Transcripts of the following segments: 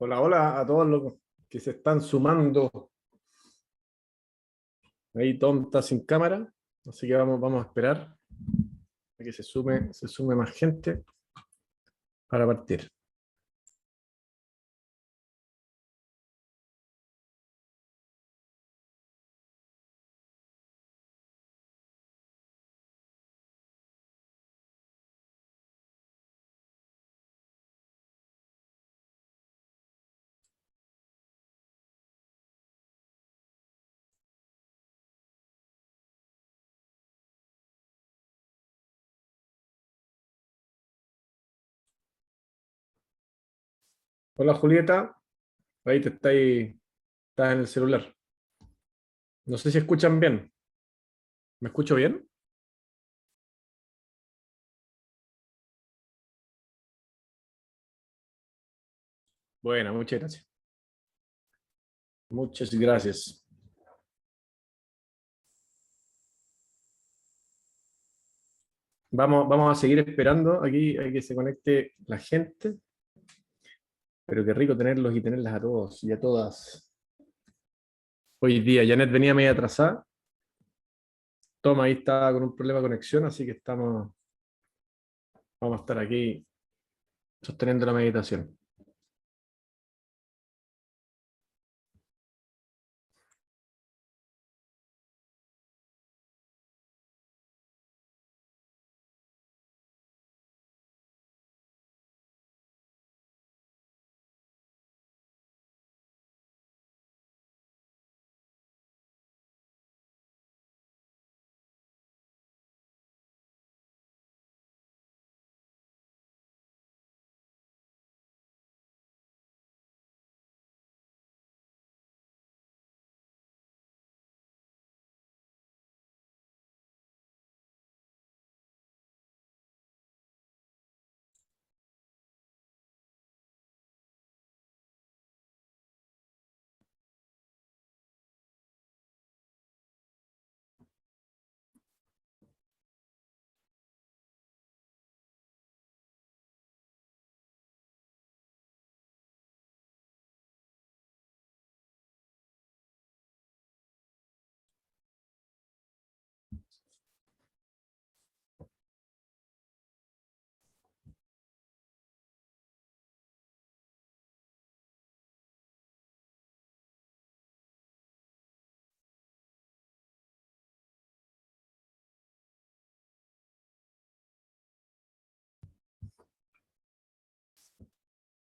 Hola, hola a todos los que se están sumando. Ahí Tom está sin cámara, así que vamos a esperar a que se sume más gente para partir. Hola Julieta, ahí estás en el celular. No sé si escuchan bien. ¿Me escucho bien? Bueno, muchas gracias. Muchas gracias. Vamos a seguir esperando aquí a que se conecte la gente, pero qué rico tenerlos y tenerlas a todos y a todas. Hoy día, Janet venía media atrasada. Toma ahí está con un problema de conexión, así que vamos a estar aquí sosteniendo la meditación.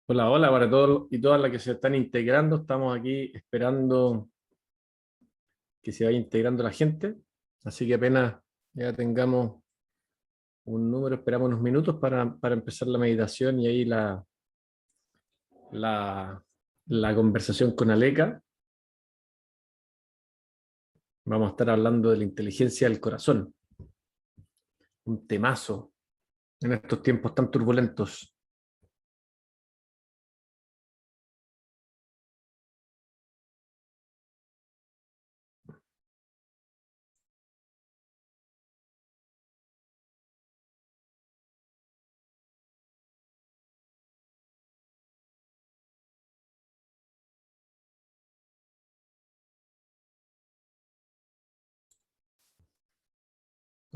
Hola, hola para todos y todas las que se están integrando. Estamos aquí esperando que se vaya integrando la gente. Así que apenas ya tengamos un número, esperamos unos minutos para empezar la meditación y ahí la, la conversación con Aleca. Vamos a estar hablando de la inteligencia del corazón, un temazo en estos tiempos tan turbulentos.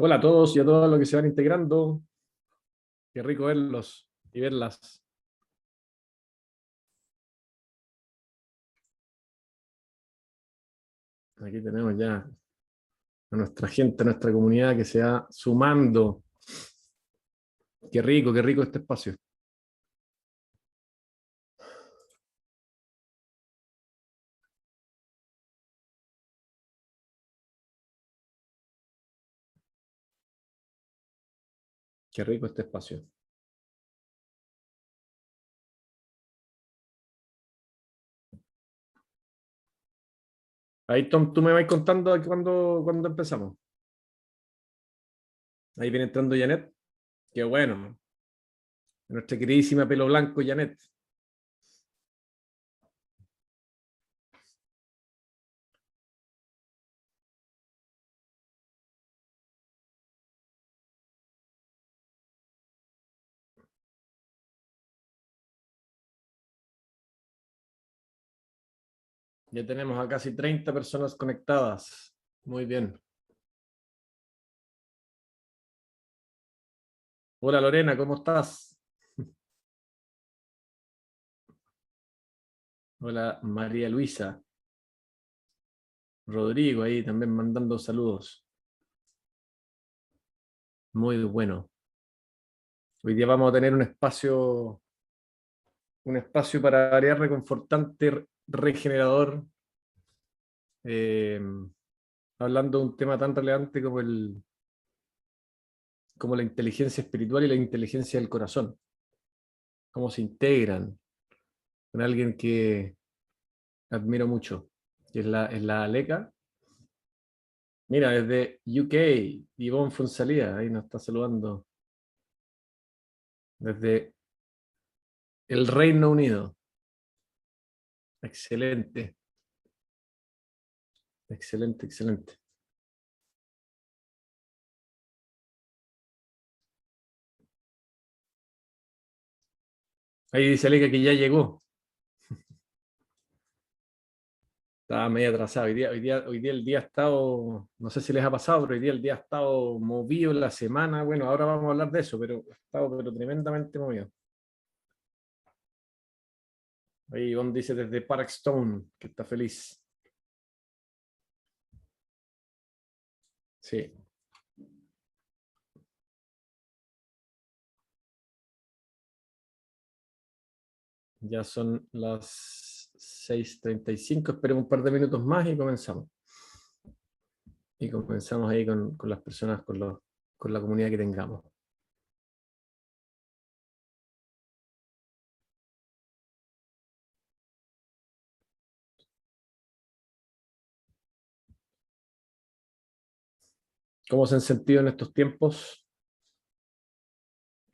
Hola a todos y a todas los que se van integrando. Qué rico verlos y verlas. Aquí tenemos ya a nuestra gente, a nuestra comunidad que se va sumando. Qué rico este espacio. Qué rico este espacio. Ahí, Tom, tú me vas contando cuándo empezamos. Ahí viene entrando Janet. Qué bueno. Nuestra queridísima pelo blanco, Janet. Ya tenemos a casi 30 personas conectadas. Muy bien. Hola Lorena, ¿cómo estás? Hola María Luisa. Rodrigo ahí también mandando saludos. Muy bueno. Hoy día vamos a tener un espacio para variar reconfortante, regenerador, eh, hablando de un tema tan relevante como la inteligencia espiritual y la inteligencia del corazón. Cómo se integran con alguien que admiro mucho, que es la Aleca. Mira, desde UK, Ivonne Fonsalía, ahí nos está saludando, desde el Reino Unido. Excelente, excelente, excelente. Ahí dice Aleca que ya llegó. Estaba medio atrasado. Hoy día el día ha estado, no sé si les ha pasado, pero hoy día el día ha estado movido en la semana. Bueno, ahora vamos a hablar de eso, pero ha estado pero tremendamente movido. Ahí Ivonne dice desde Parkstone que está feliz. Sí, ya son las 6:35. Esperemos un par de minutos más y comenzamos. Y comenzamos ahí con las personas, con la comunidad que tengamos. ¿Cómo se han sentido en estos tiempos?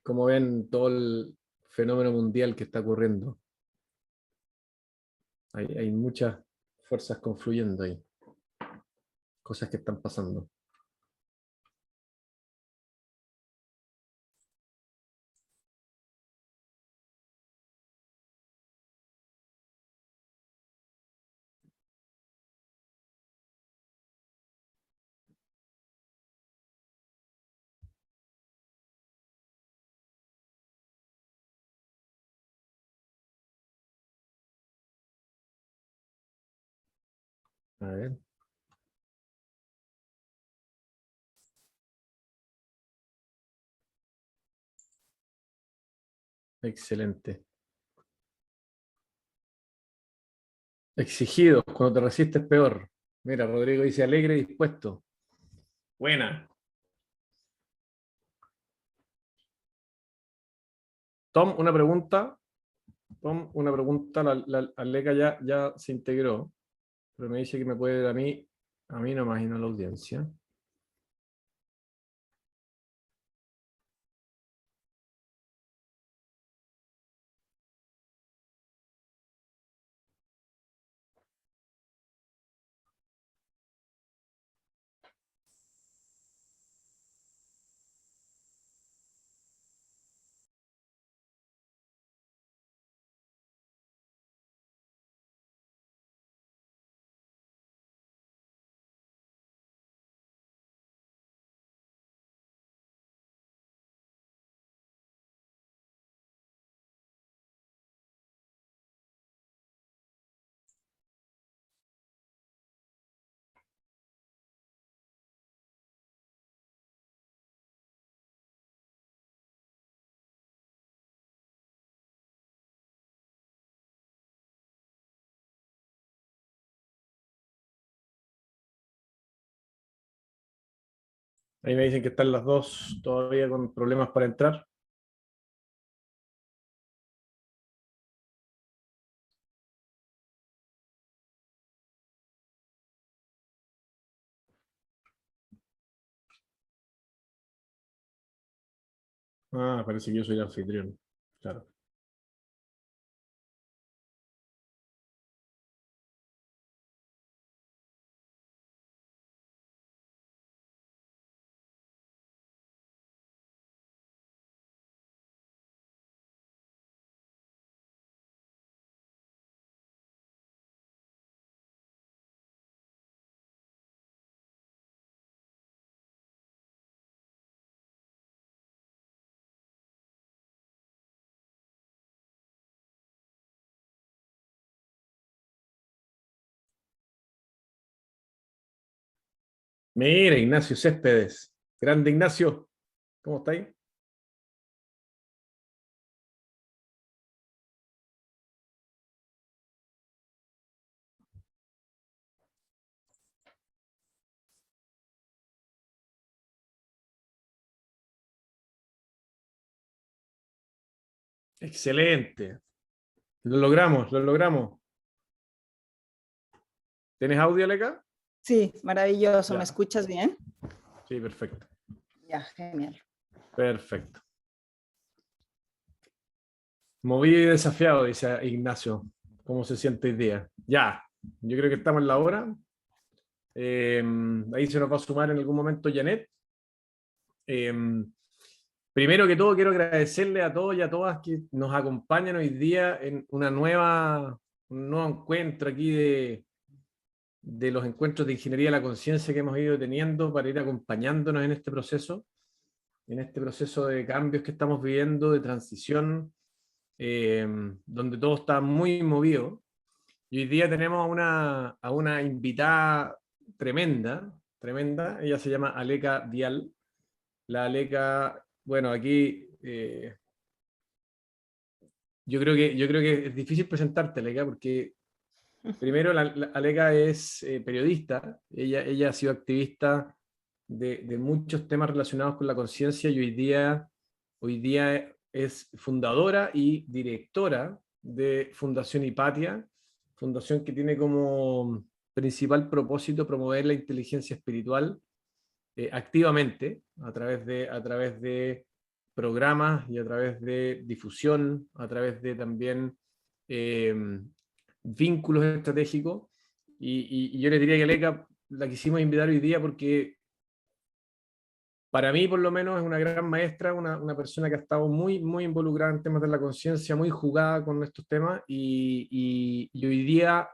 ¿Cómo ven todo el fenómeno mundial que está ocurriendo? Hay muchas fuerzas confluyendo ahí, cosas que están pasando. A ver, excelente. Exigidos, cuando te resistes peor. Mira, Rodrigo dice alegre y dispuesto. Buena. Tom, una pregunta. Tom, una pregunta. La Aleca ya se integró, pero me dice que me puede ver a mí nomás y no a la audiencia. Ahí me dicen que están las dos todavía con problemas para entrar. Ah, parece que yo soy el anfitrión. Claro. Mira, Ignacio Céspedes. Grande Ignacio. ¿Cómo estáis? Excelente. Lo logramos, lo logramos. ¿Tienes audio, Aleca? Sí, maravilloso. ¿Me Ya. escuchas bien? Sí, perfecto. Ya, genial. Perfecto. Movido y desafiado, dice Ignacio. ¿Cómo se siente hoy día? Ya. Yo creo que estamos en la hora. Ahí se nos va a sumar en algún momento Janet. Eh, Primero que todo, quiero agradecerle a todos y a todas que nos acompañan hoy día en un nuevo encuentro aquí de los encuentros de ingeniería de la conciencia que hemos ido teniendo para ir acompañándonos en este proceso de cambios que estamos viviendo, de transición, eh, donde todo está muy movido. Y hoy día tenemos a una invitada tremenda, tremenda. Ella se llama Aleca Dial. La Aleca, bueno, aquí yo creo que es difícil presentarte, Aleca, porque primero la Aleca es periodista. Ella ha sido activista de muchos temas relacionados con la conciencia y hoy día es fundadora y directora de Fundación Hipatia, fundación que tiene como principal propósito promover la inteligencia espiritual activamente a través de programas y a través de difusión, a través de también eh, vínculos estratégicos. Y yo les diría que Leca la quisimos invitar hoy día porque para mí, por lo menos, es una gran maestra, una persona que ha estado muy, muy involucrada en temas de la conciencia, muy jugada con estos temas, y hoy día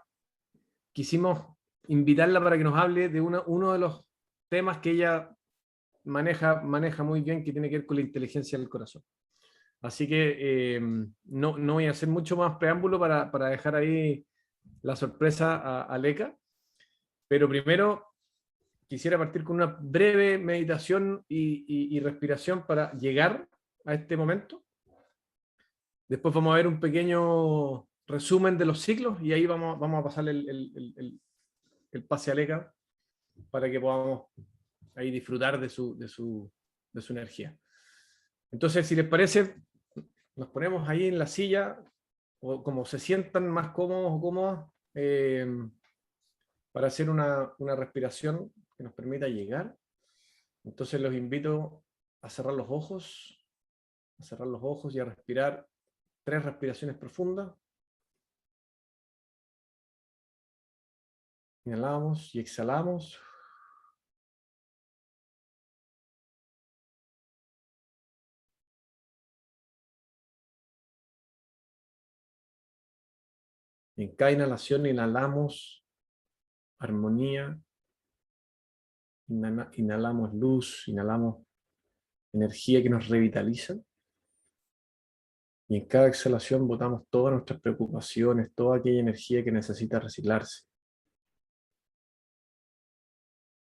quisimos invitarla para que nos hable de uno de los temas que ella maneja muy bien, que tiene que ver con la inteligencia del corazón. Así que no voy a hacer mucho más preámbulo para dejar ahí la sorpresa a Leca, pero primero quisiera partir con una breve meditación y respiración para llegar a este momento. Después vamos a ver un pequeño resumen de los ciclos y ahí vamos a pasar el pase a Leca para que podamos ahí disfrutar de su energía. Entonces, si les parece, nos ponemos ahí en la silla o como se sientan más cómodos o cómodas para hacer una respiración que nos permita llegar. Entonces los invito a cerrar los ojos, y a respirar 3 respiraciones profundas. Inhalamos y exhalamos. En cada inhalación inhalamos armonía, inhalamos luz, inhalamos energía que nos revitaliza. Y en cada exhalación botamos todas nuestras preocupaciones, toda aquella energía que necesita reciclarse.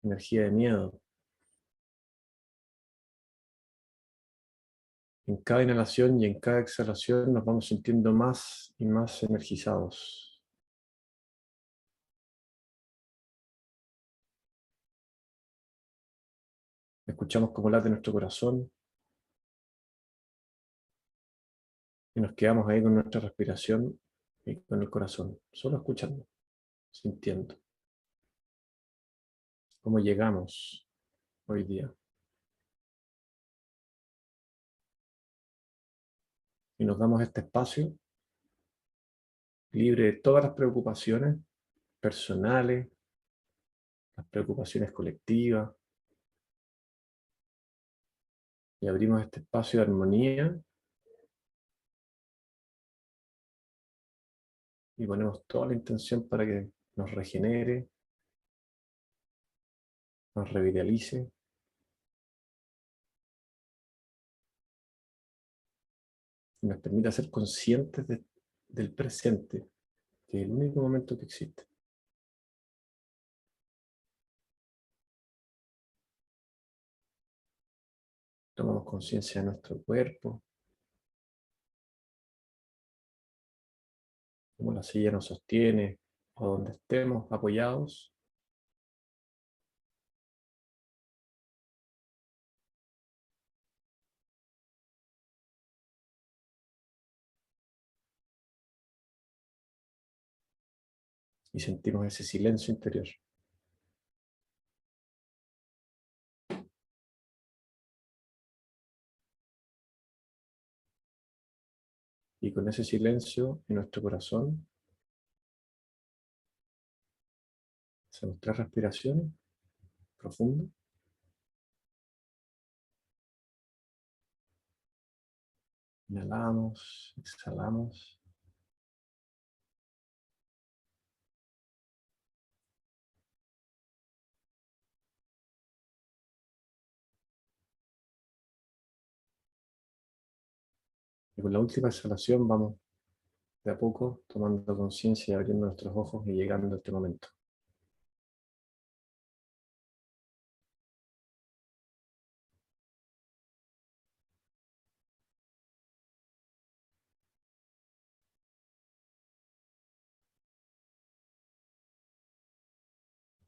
Energía de miedo. En cada inhalación y en cada exhalación nos vamos sintiendo más y más energizados. Escuchamos cómo late nuestro corazón y nos quedamos ahí con nuestra respiración y con el corazón, solo escuchando, sintiendo cómo llegamos hoy día. Y nos damos este espacio libre de todas las preocupaciones personales, las preocupaciones colectivas, y abrimos este espacio de armonía y ponemos toda la intención para que nos regenere, nos revitalice y nos permita ser conscientes del presente, que es el único momento que existe. Tomamos conciencia de nuestro cuerpo, cómo la silla nos sostiene, o donde estemos apoyados. Y sentimos ese silencio interior. Y con ese silencio en nuestro corazón, hacemos 3 respiraciones profundas. Inhalamos, exhalamos. Y con la última exhalación vamos de a poco tomando conciencia y abriendo nuestros ojos y llegando a este momento.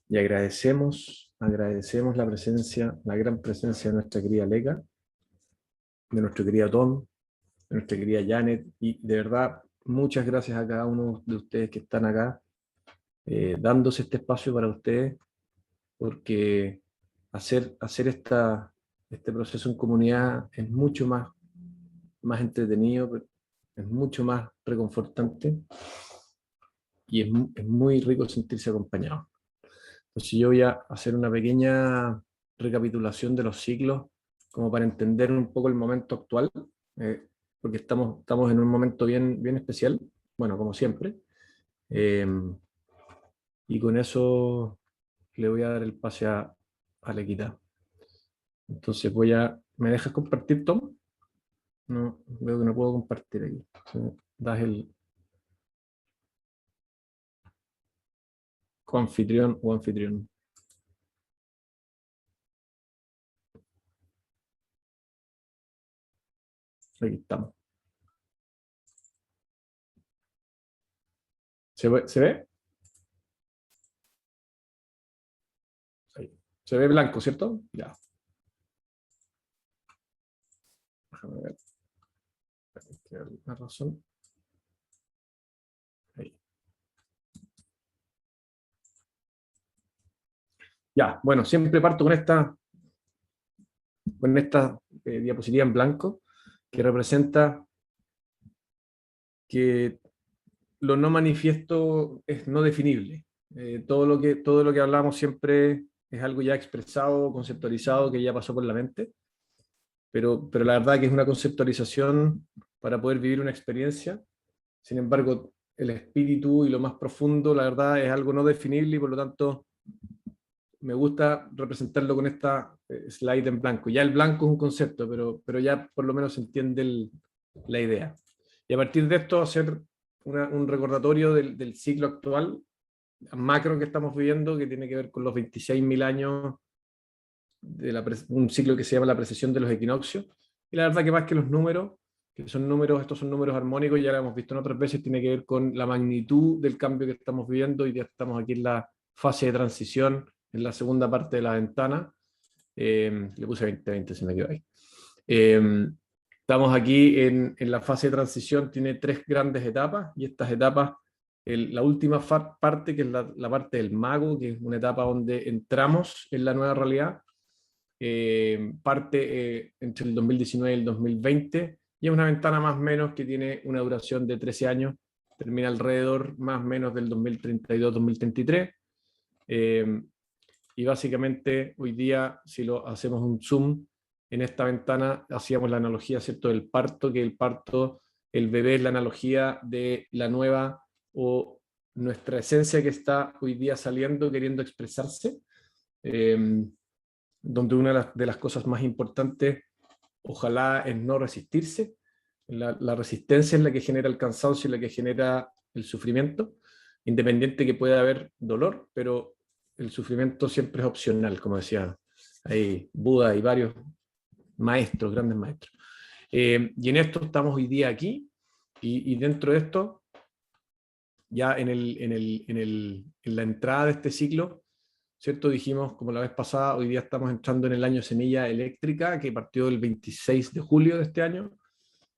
Y agradecemos la presencia, la gran presencia de nuestra querida Leka, de nuestro querido Tom, de nuestra querida Janet, y de verdad, muchas gracias a cada uno de ustedes que están acá, dándose este espacio para ustedes, porque hacer este proceso en comunidad es mucho más entretenido, es mucho más reconfortante, y es muy rico sentirse acompañado. Entonces yo voy a hacer una pequeña recapitulación de los ciclos, como para entender un poco el momento actual, porque estamos en un momento bien especial, bueno, como siempre, eh, y con eso le voy a dar el pase a Lequita. Entonces ¿me dejas compartir, Tom? No, veo que no puedo compartir aquí. Das el coanfitrión o anfitrión. Aquí estamos. ¿Se ve? Ahí. Se ve blanco, ¿cierto? Ya. Déjame ver. Una razón. Ahí. Ya, bueno, siempre parto con esta diapositiva en blanco, que representa que lo no manifiesto es no definible. Todo lo que hablamos siempre es algo ya expresado, conceptualizado, que ya pasó por la mente, pero la verdad que es una conceptualización para poder vivir una experiencia. Sin embargo, el espíritu y lo más profundo, la verdad, es algo no definible, y por lo tanto me gusta representarlo con esta slide en blanco. Ya el blanco es un concepto, pero ya por lo menos se entiende la idea. Y a partir de esto hacer un recordatorio del ciclo actual, macro que estamos viviendo, que tiene que ver con los 26.000 años un ciclo que se llama la precesión de los equinoccios. Y la verdad que más que los números, estos son números armónicos, ya lo hemos visto en otras veces, tiene que ver con la magnitud del cambio que estamos viviendo, y ya estamos aquí en la fase de transición, en la segunda parte de la ventana. Le puse 2020, se me quedó ahí. Estamos aquí en la fase de transición, tiene 3 grandes etapas, y estas etapas, la última parte, que es la parte del mago, que es una etapa donde entramos en la nueva realidad, parte entre el 2019 y el 2020, y es una ventana más o menos que tiene una duración de 13 años, termina alrededor más o menos del 2032-2033, y básicamente hoy día, si lo hacemos un zoom en esta ventana, hacíamos la analogía, ¿cierto?, del parto, que el parto, el bebé es la analogía de la nueva o nuestra esencia que está hoy día saliendo, queriendo expresarse, donde una de las cosas más importantes, ojalá, es no resistirse. La resistencia es la que genera el cansancio y la que genera el sufrimiento, independiente que pueda haber dolor, pero el sufrimiento siempre es opcional, como decía ahí Buda y varios maestros, grandes maestros. Y en esto estamos hoy día aquí, y dentro de esto, ya en la entrada de este ciclo, ¿cierto? Dijimos, como la vez pasada, hoy día estamos entrando en el año semilla eléctrica, que partió el 26 de julio de este año,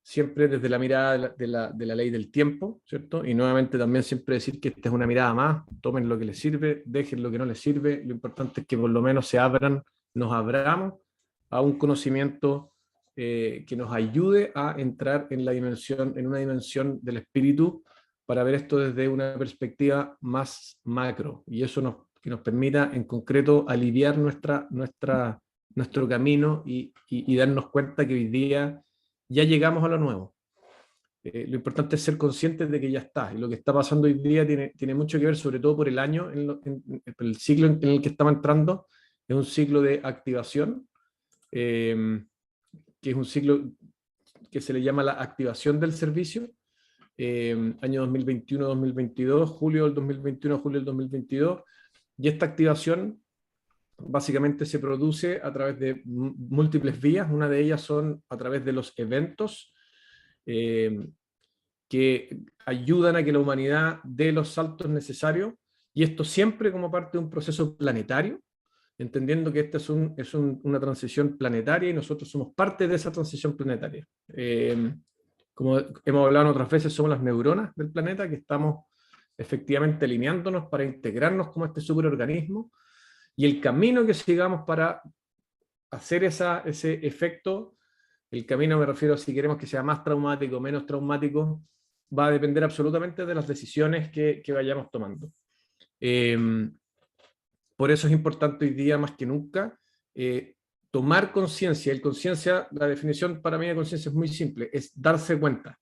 siempre desde la mirada de la ley del tiempo, ¿cierto? Y nuevamente también siempre decir que esta es una mirada más, tomen lo que les sirve, dejen lo que no les sirve, lo importante es que por lo menos nos abramos a un conocimiento que nos ayude a entrar en una dimensión del espíritu, para ver esto desde una perspectiva más macro, y eso que nos permita en concreto aliviar nuestro camino y darnos cuenta que hoy día ya llegamos a lo nuevo. Lo importante es ser conscientes de que ya está, y lo que está pasando hoy día tiene mucho que ver, sobre todo por el año, el ciclo en el que estamos entrando, es un ciclo de activación, que es un ciclo que se le llama la activación del servicio, año 2021-2022, julio del 2021, julio del 2022, y esta activación básicamente se produce a través de múltiples vías. Una de ellas son a través de los eventos que ayudan a que la humanidad dé los saltos necesarios, y esto siempre como parte de un proceso planetario, entendiendo que esta es una transición planetaria y nosotros somos parte de esa transición planetaria. Como hemos hablado otras veces, somos las neuronas del planeta que estamos efectivamente alineándonos para integrarnos como este superorganismo, y el camino que sigamos para hacer ese efecto, el camino me refiero a si queremos que sea más traumático o menos traumático, va a depender absolutamente de las decisiones que vayamos tomando. Por eso es importante hoy día más que nunca tomar conciencia. El conciencia, la definición para mí de conciencia es muy simple, es darse cuenta,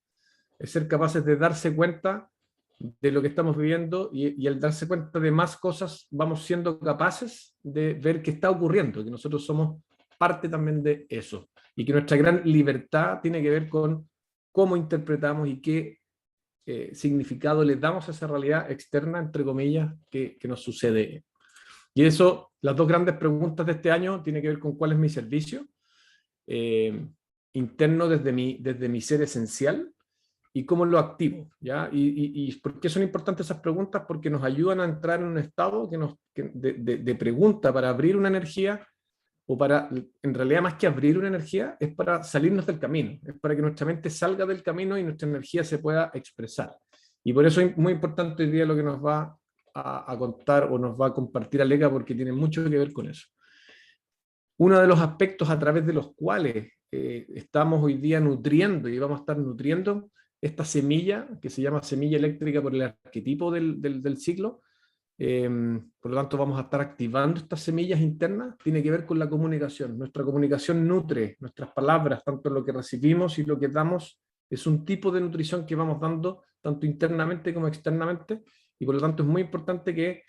es ser capaces de darse cuenta de lo que estamos viviendo, y al darse cuenta de más cosas vamos siendo capaces de ver qué está ocurriendo, que nosotros somos parte también de eso, y que nuestra gran libertad tiene que ver con cómo interpretamos y qué significado le damos a esa realidad externa, entre comillas, que nos sucede. Y eso, las dos grandes preguntas de este año tienen que ver con cuál es mi servicio interno desde mi ser esencial, y cómo lo activo, ¿ya? ¿Y por qué son importantes esas preguntas? Porque nos ayudan a entrar en un estado de pregunta para abrir una energía, o para, en realidad más que abrir una energía, es para salirnos del camino, es para que nuestra mente salga del camino y nuestra energía se pueda expresar. Y por eso es muy importante hoy día lo que nos va a contar o nos va a compartir Aleca, porque tiene mucho que ver con eso. Uno de los aspectos a través de los cuales estamos hoy día nutriendo y vamos a estar nutriendo esta semilla, que se llama semilla eléctrica por el arquetipo del ciclo, por lo tanto vamos a estar activando estas semillas internas, tiene que ver con la comunicación. Nuestra comunicación nutre nuestras palabras, tanto lo que recibimos y lo que damos, es un tipo de nutrición que vamos dando tanto internamente como externamente, y por lo tanto es muy importante que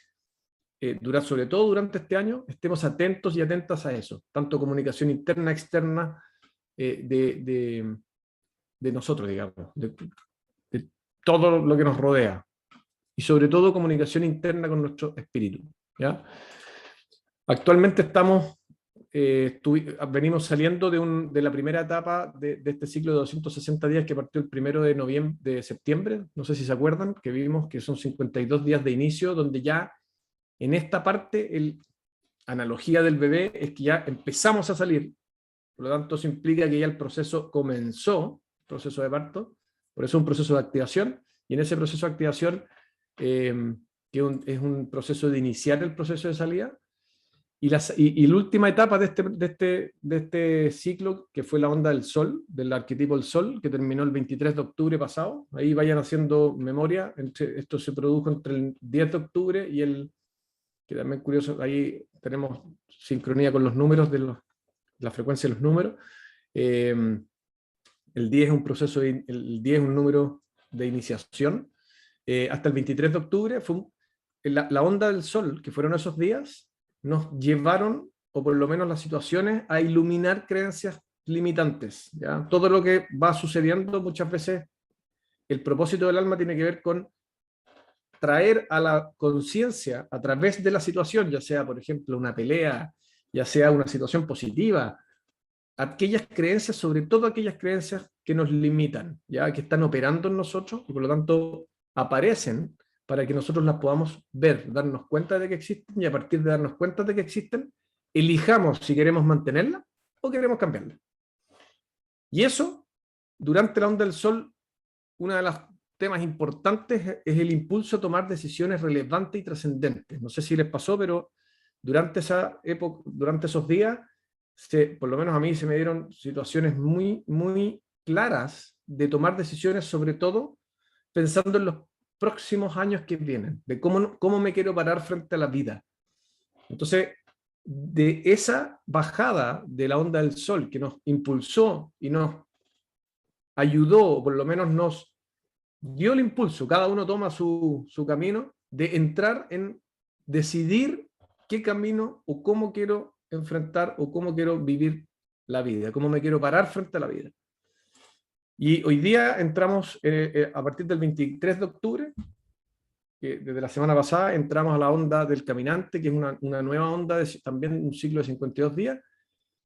sobre todo durante este año, estemos atentos y atentas a eso, tanto comunicación interna, externa, de nosotros, digamos, de todo lo que nos rodea, y sobre todo comunicación interna con nuestro espíritu, ¿ya? Actualmente venimos saliendo de la primera etapa de este ciclo de 260 días que partió el 1 de septiembre, no sé si se acuerdan, que vimos que son 52 días de inicio, donde ya en esta parte, analogía del bebé, es que ya empezamos a salir, por lo tanto eso implica que ya el proceso comenzó, el proceso de parto, por eso es un proceso de activación, y en ese proceso de activación, que es un proceso de iniciar el proceso de salida, y la última etapa de este ciclo, que fue la onda del sol, del arquetipo del sol, que terminó el 23 de octubre pasado, ahí vayan haciendo memoria, esto se produjo entre el 10 de octubre y que también curioso, ahí tenemos sincronía con los números la frecuencia de los números. El 10 es un proceso, el 10 es un número de iniciación. Hasta el 23 de octubre la onda del sol, que fueron esos días, nos llevaron, o por lo menos las situaciones, a iluminar creencias limitantes, ¿ya? Todo lo que va sucediendo, muchas veces el propósito del alma tiene que ver con traer a la conciencia a través de la situación, ya sea, por ejemplo, una pelea, ya sea una situación positiva, aquellas creencias, sobre todo aquellas creencias que nos limitan, ya que están operando en nosotros y por lo tanto aparecen para que nosotros las podamos ver, darnos cuenta de que existen y a partir de darnos cuenta de que existen, elijamos si queremos mantenerlas o queremos cambiarlas. Y eso, durante la onda del sol, uno de los temas importantes es el impulso a tomar decisiones relevantes y trascendentes. No sé si les pasó, pero durante esa época, durante esos días, por lo menos a mí se me dieron situaciones muy, muy claras de tomar decisiones, sobre todo pensando en los próximos años que vienen, de cómo me quiero parar frente a la vida. Entonces, de esa bajada de la onda del sol que nos impulsó y nos ayudó, o por lo menos nos dio el impulso, cada uno toma su camino, de entrar en decidir qué camino o cómo quiero enfrentar o cómo quiero vivir la vida, cómo me quiero parar frente a la vida. Y hoy día entramos, a partir del 23 de octubre, que desde la semana pasada, entramos a la onda del caminante, que es una nueva onda, también un ciclo de 52 días,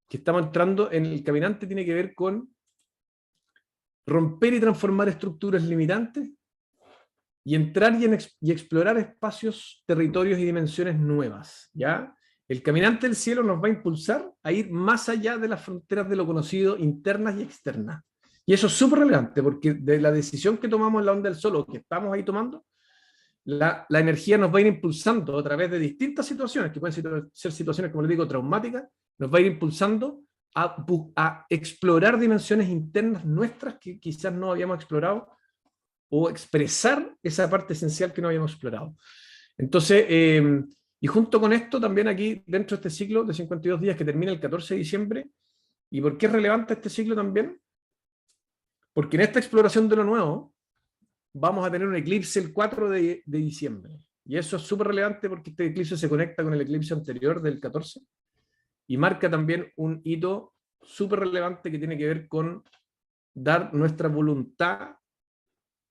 que estamos entrando en el caminante, tiene que ver con romper y transformar estructuras limitantes y entrar y explorar espacios, territorios y dimensiones nuevas, ¿ya? El caminante del cielo nos va a impulsar a ir más allá de las fronteras de lo conocido, internas y externas. Y eso es súper relevante, porque de la decisión que tomamos en la onda del sol, o que estamos ahí tomando, la energía nos va a ir impulsando a través de distintas situaciones, que pueden ser situaciones, como les digo, traumáticas, nos va a ir impulsando a explorar dimensiones internas nuestras que quizás no habíamos explorado, o expresar esa parte esencial que no habíamos explorado. Entonces, y junto con esto, también aquí, dentro de este ciclo de 52 días que termina el 14 de diciembre, ¿y por qué es relevante este ciclo también? Porque en esta exploración de lo nuevo, vamos a tener un eclipse el 4 de diciembre. Y eso es súper relevante porque este eclipse se conecta con el eclipse anterior del 14 y marca también un hito súper relevante que tiene que ver con dar nuestra voluntad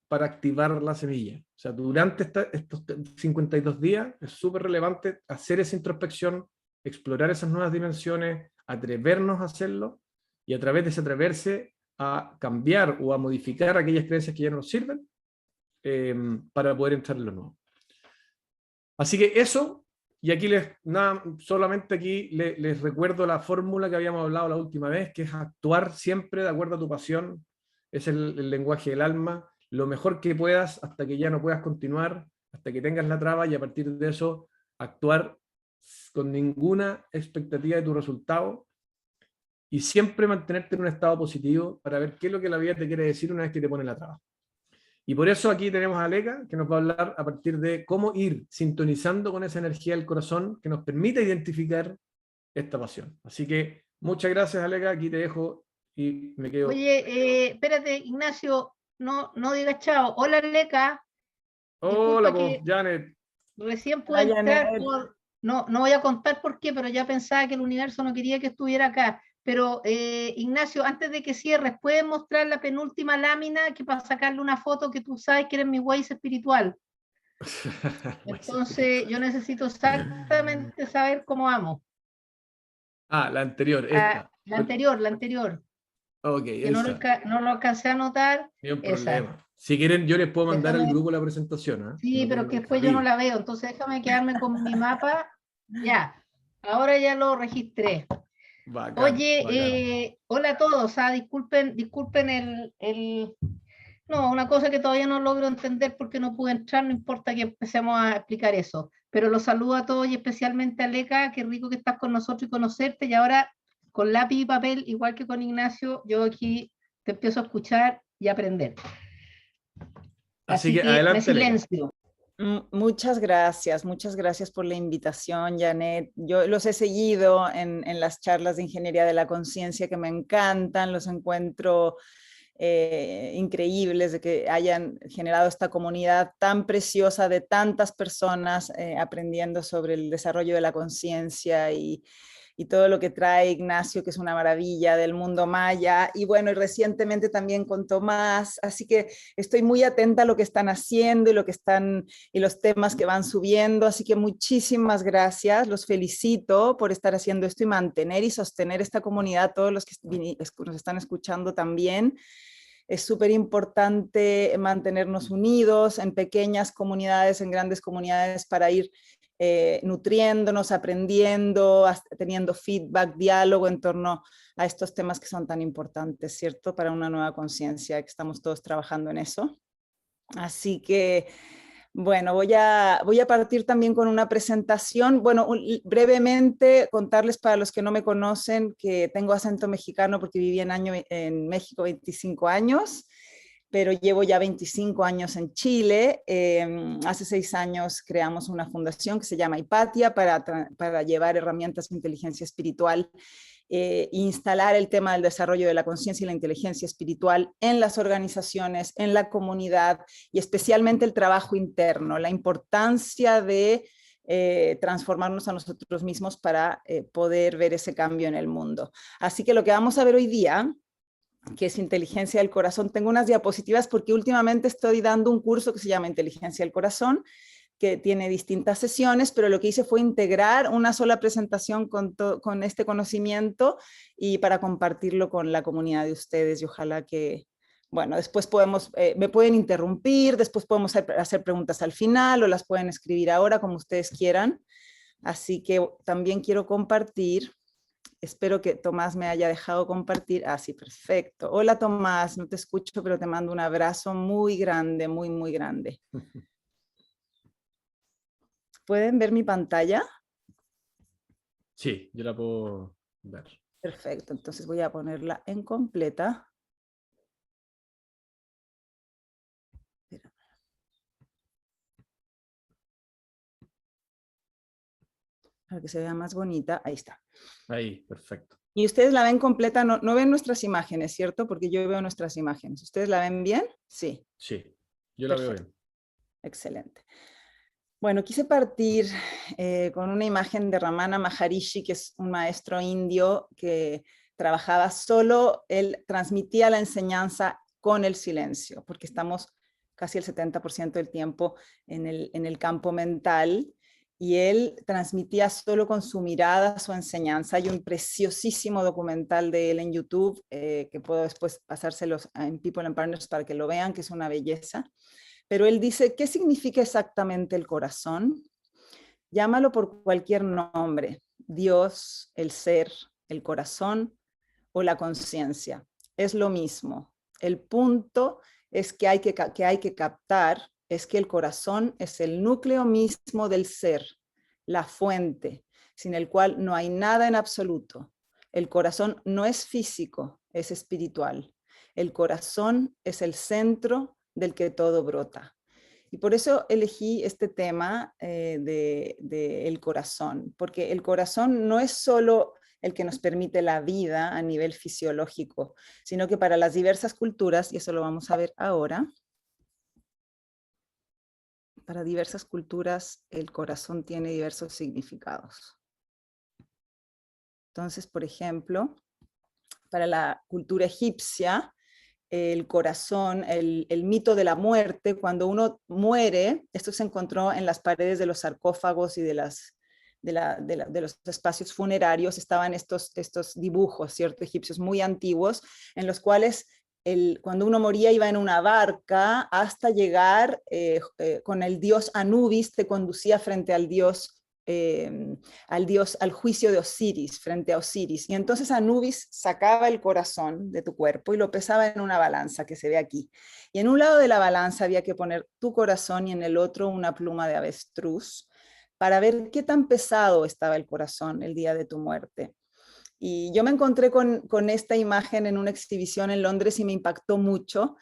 para activar la semilla. O sea, durante estos 52 días es súper relevante hacer esa introspección, explorar esas nuevas dimensiones, atrevernos a hacerlo y a través de ese atreverse a cambiar o a modificar aquellas creencias que ya no nos sirven para poder entrar en lo nuevo. Así que eso, y aquí solamente aquí les recuerdo la fórmula que habíamos hablado la última vez, que es actuar siempre de acuerdo a tu pasión, es el lenguaje del alma, lo mejor que puedas hasta que ya no puedas continuar, hasta que tengas la traba y a partir de eso actuar con ninguna expectativa de tu resultado y siempre mantenerte en un estado positivo para ver qué es lo que la vida te quiere decir una vez que te pone la traba. Y por eso aquí tenemos a Aleka, que nos va a hablar a partir de cómo ir sintonizando con esa energía del corazón que nos permite identificar esta pasión. Así que muchas gracias, Aleka, aquí te dejo y me quedo. Oye, espérate, Ignacio, no digas chao. Hola, Leca. Hola, vos, Janet. Recién pude entrar, no voy a contar por qué, pero ya pensaba que el universo no quería que estuviera acá. Pero, Ignacio, antes de que cierres, ¿puedes mostrar la penúltima lámina que para sacarle una foto que tú sabes que eres mi Waze espiritual? Entonces, yo necesito exactamente saber cómo vamos. La anterior, esta. La anterior. Ok, Que esa. no lo alcancé a anotar. Ni un Esa. problema. Si quieren, yo les puedo mandar al Déjame, grupo la presentación. ¿Eh? sí, No pero tengo que después yo no desafío. la veo, entonces déjame quedarme con mi mapa. Ya, ahora ya lo registré. Bacán, Oye, bacán. hola a todos, disculpen no, una cosa que todavía no logro entender porque no pude entrar, no importa que empecemos a explicar eso, pero los saludo a todos y especialmente a Leca, qué rico que estás con nosotros y conocerte, y ahora con lápiz y papel, igual que con Ignacio, yo aquí te empiezo a escuchar y a aprender. Así Así que que me adelante, Leca. silencio. Muchas gracias por la invitación, Janet. Yo los he seguido en las charlas de Ingeniería de la Conciencia que me encantan, los encuentro increíbles de que hayan generado esta comunidad tan preciosa de tantas personas aprendiendo sobre el desarrollo de la conciencia y y todo lo que trae Ignacio, que es una maravilla del mundo maya, y bueno, y recientemente también con Tomás, así que estoy muy atenta a lo que están haciendo y lo que están, y los temas que van subiendo, así que muchísimas gracias, los felicito por estar haciendo esto y mantener y sostener esta comunidad, todos los que nos están escuchando también. Es súper importante mantenernos unidos en pequeñas comunidades, en grandes comunidades, para ir nutriéndonos, aprendiendo, teniendo feedback, diálogo en torno a estos temas que son tan importantes, ¿cierto? Para una nueva conciencia, que estamos todos trabajando en eso. Así que, bueno, voy a partir también con una presentación. Bueno, brevemente contarles para los que no me conocen que tengo acento mexicano porque viví en México 25 años, pero llevo ya 25 años en Chile. Hace 6 años creamos una fundación que se llama Hipatia para llevar herramientas de inteligencia espiritual, instalar el tema del desarrollo de la conciencia y la inteligencia espiritual en las organizaciones, en la comunidad, y especialmente el trabajo interno, la importancia de transformarnos a nosotros mismos para poder ver ese cambio en el mundo. Así que lo que vamos a ver hoy día, que es Inteligencia del Corazón, tengo unas diapositivas porque últimamente estoy dando un curso que se llama Inteligencia del Corazón, que tiene distintas sesiones, pero lo que hice fue integrar una sola presentación con este conocimiento y para compartirlo con la comunidad de ustedes, y ojalá que, bueno, después me pueden interrumpir, después podemos hacer preguntas al final o las pueden escribir ahora como ustedes quieran. Así que también quiero compartir. Espero que Tomás me haya dejado compartir. Ah, sí, perfecto. Hola Tomás, no te escucho, pero te mando un abrazo muy grande, muy, muy grande. ¿Pueden ver mi pantalla? Sí, yo la puedo ver. Perfecto, entonces voy a ponerla en completa. Para que se vea más bonita. Ahí está. Ahí, perfecto. Y ustedes la ven completa, no ven nuestras imágenes, ¿cierto? Porque yo veo nuestras imágenes. ¿Ustedes la ven bien? Sí. Sí, yo la veo Perfecto. bien. Excelente. Bueno, quise partir con una imagen de Ramana Maharishi, que es un maestro indio que trabajaba solo, él transmitía la enseñanza con el silencio, porque estamos casi el 70% del tiempo en el campo mental, y él transmitía solo con su mirada su enseñanza. Hay un preciosísimo documental de él en YouTube, que puedo después pasárselos en People and Partners para que lo vean, que es una belleza. Pero él dice, ¿qué significa exactamente el corazón? Llámalo por cualquier nombre, Dios, el ser, el corazón o la conciencia. Es lo mismo. El punto es que hay que captar es que el corazón es el núcleo mismo del ser, la fuente, sin el cual no hay nada en absoluto. El corazón no es físico, es espiritual. El corazón es el centro del que todo brota. Y por eso elegí este tema del corazón, porque el corazón no es solo el que nos permite la vida a nivel fisiológico, sino que para las diversas culturas, y eso lo vamos a ver ahora, para diversas culturas el corazón tiene diversos significados. Entonces, por ejemplo, para la cultura egipcia, el corazón, el mito de la muerte, cuando uno muere, esto se encontró en las paredes de los sarcófagos y de los espacios funerarios, estaban estos dibujos, ¿cierto? Egipcios muy antiguos, en los cuales cuando uno moría iba en una barca hasta llegar con el dios Anubis, te conducía frente al al juicio de Osiris, frente a Osiris. Y entonces Anubis sacaba el corazón de tu cuerpo y lo pesaba en una balanza que se ve aquí. Y en un lado de la balanza había que poner tu corazón y en el otro una pluma de avestruz para ver qué tan pesado estaba el corazón el día de tu muerte. Y yo me encontré con esta imagen en una exhibición en Londres y me impactó mucho,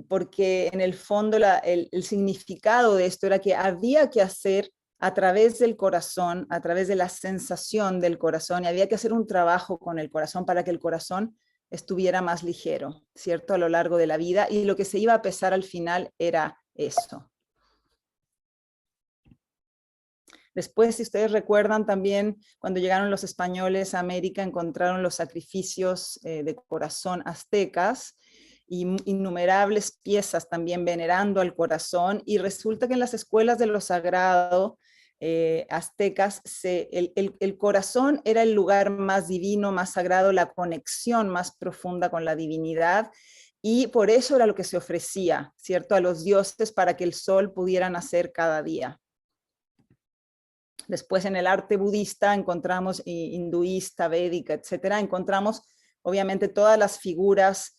porque en el fondo el significado de esto era que había que hacer a través del corazón, a través de la sensación del corazón, y había que hacer un trabajo con el corazón para que el corazón estuviera más ligero, ¿cierto? A lo largo de la vida, y lo que se iba a pesar al final era eso. Después, si ustedes recuerdan también, cuando llegaron los españoles a América, encontraron los sacrificios de corazón aztecas, y innumerables piezas también venerando al corazón, y resulta que en las escuelas de lo sagrado aztecas, el corazón era el lugar más divino, más sagrado, la conexión más profunda con la divinidad, y por eso era lo que se ofrecía, ¿cierto?, a los dioses para que el sol pudiera nacer cada día. Después en el arte budista encontramos, hinduista, védica, etcétera, encontramos obviamente todas las figuras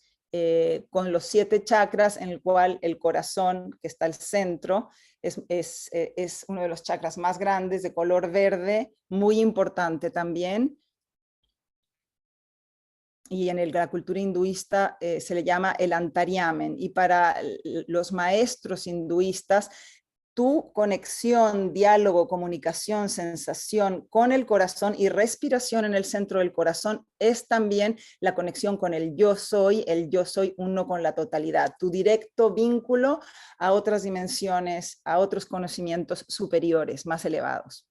con los 7 chakras, en el cual el corazón, que está al centro, es uno de los chakras más grandes, de color verde, muy importante también. Y en la cultura hinduista se le llama el Antaryamen. Y para los maestros hinduistas, tu conexión, diálogo, comunicación, sensación con el corazón y respiración en el centro del corazón es también la conexión con el yo soy uno con la totalidad, tu directo vínculo a otras dimensiones, a otros conocimientos superiores, más elevados.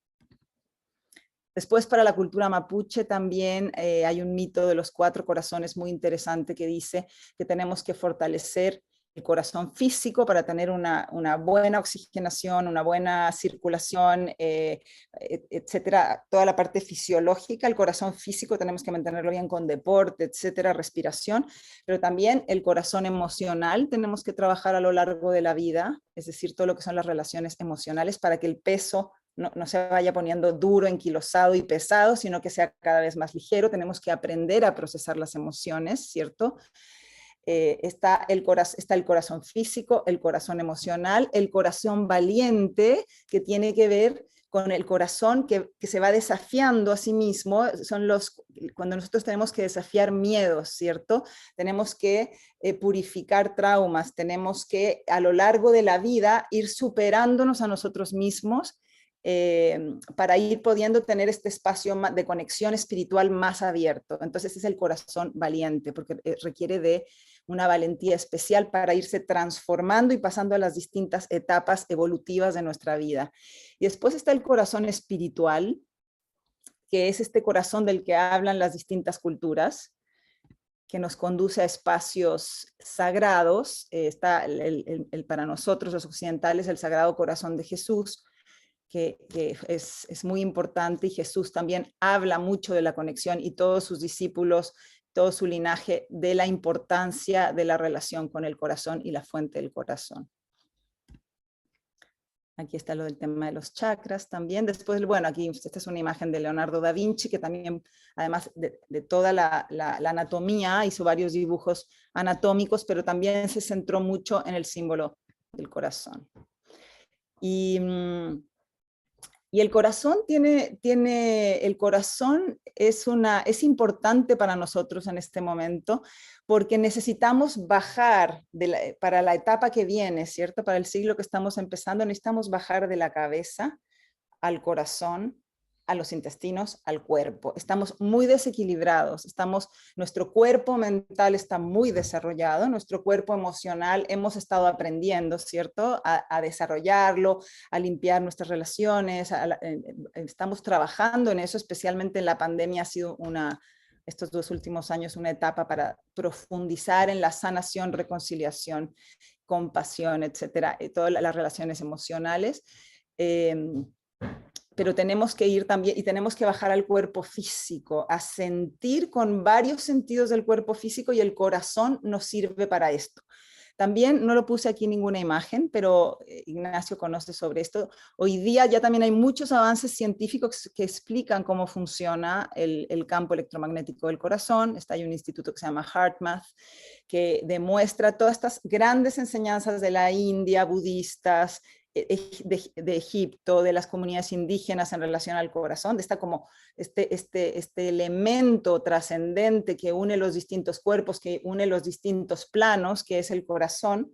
Después, para la cultura mapuche también hay un mito de los 4 corazones muy interesante que dice que tenemos que fortalecer el corazón físico para tener una buena oxigenación, una buena circulación, etcétera, toda la parte fisiológica. El corazón físico tenemos que mantenerlo bien con deporte, etcétera, respiración, pero también el corazón emocional tenemos que trabajar a lo largo de la vida, es decir, todo lo que son las relaciones emocionales, para que el peso no se vaya poniendo duro, enquilosado y pesado, sino que sea cada vez más ligero. Tenemos que aprender a procesar las emociones, ¿cierto? Está el corazón físico, el corazón emocional, el corazón valiente, que tiene que ver con el corazón que se va desafiando a sí mismo. Cuando nosotros tenemos que desafiar miedos, ¿cierto? Tenemos que purificar traumas, tenemos que a lo largo de la vida ir superándonos a nosotros mismos, para ir pudiendo tener este espacio de conexión espiritual más abierto. Entonces es el corazón valiente, porque requiere de una valentía especial para irse transformando y pasando a las distintas etapas evolutivas de nuestra vida. Y después está el corazón espiritual, que es este corazón del que hablan las distintas culturas, que nos conduce a espacios sagrados. Está para nosotros los occidentales el Sagrado Corazón de Jesús, que es muy importante, y Jesús también habla mucho de la conexión, y todos sus discípulos, todo su linaje, de la importancia de la relación con el corazón y la fuente del corazón. Aquí está lo del tema de los chakras también. Después, bueno, aquí esta es una imagen de Leonardo da Vinci, que también, además de toda la anatomía, hizo varios dibujos anatómicos, pero también se centró mucho en el símbolo del corazón. Y el corazón el corazón es importante para nosotros en este momento, porque necesitamos bajar para la etapa que viene, ¿cierto? Para el siglo que estamos empezando, necesitamos bajar de la cabeza al corazón, a los intestinos, al cuerpo. Estamos muy desequilibrados, nuestro cuerpo mental está muy desarrollado, nuestro cuerpo emocional hemos estado aprendiendo, ¿cierto?, a desarrollarlo, a limpiar nuestras relaciones, estamos trabajando en eso, especialmente en la pandemia ha sido estos 2 últimos años una etapa para profundizar en la sanación, reconciliación, compasión, etcétera, todas las relaciones emocionales. Pero tenemos que ir también, y tenemos que bajar al cuerpo físico, a sentir con varios sentidos del cuerpo físico, y el corazón nos sirve para esto. También no lo puse aquí ninguna imagen, pero Ignacio conoce sobre esto. Hoy día ya también hay muchos avances científicos que explican cómo funciona el campo electromagnético del corazón. Hay un instituto que se llama HeartMath, que demuestra todas estas grandes enseñanzas de la India, budistas, de Egipto, de las comunidades indígenas en relación al corazón, está como este elemento trascendente que une los distintos cuerpos, que une los distintos planos, que es el corazón.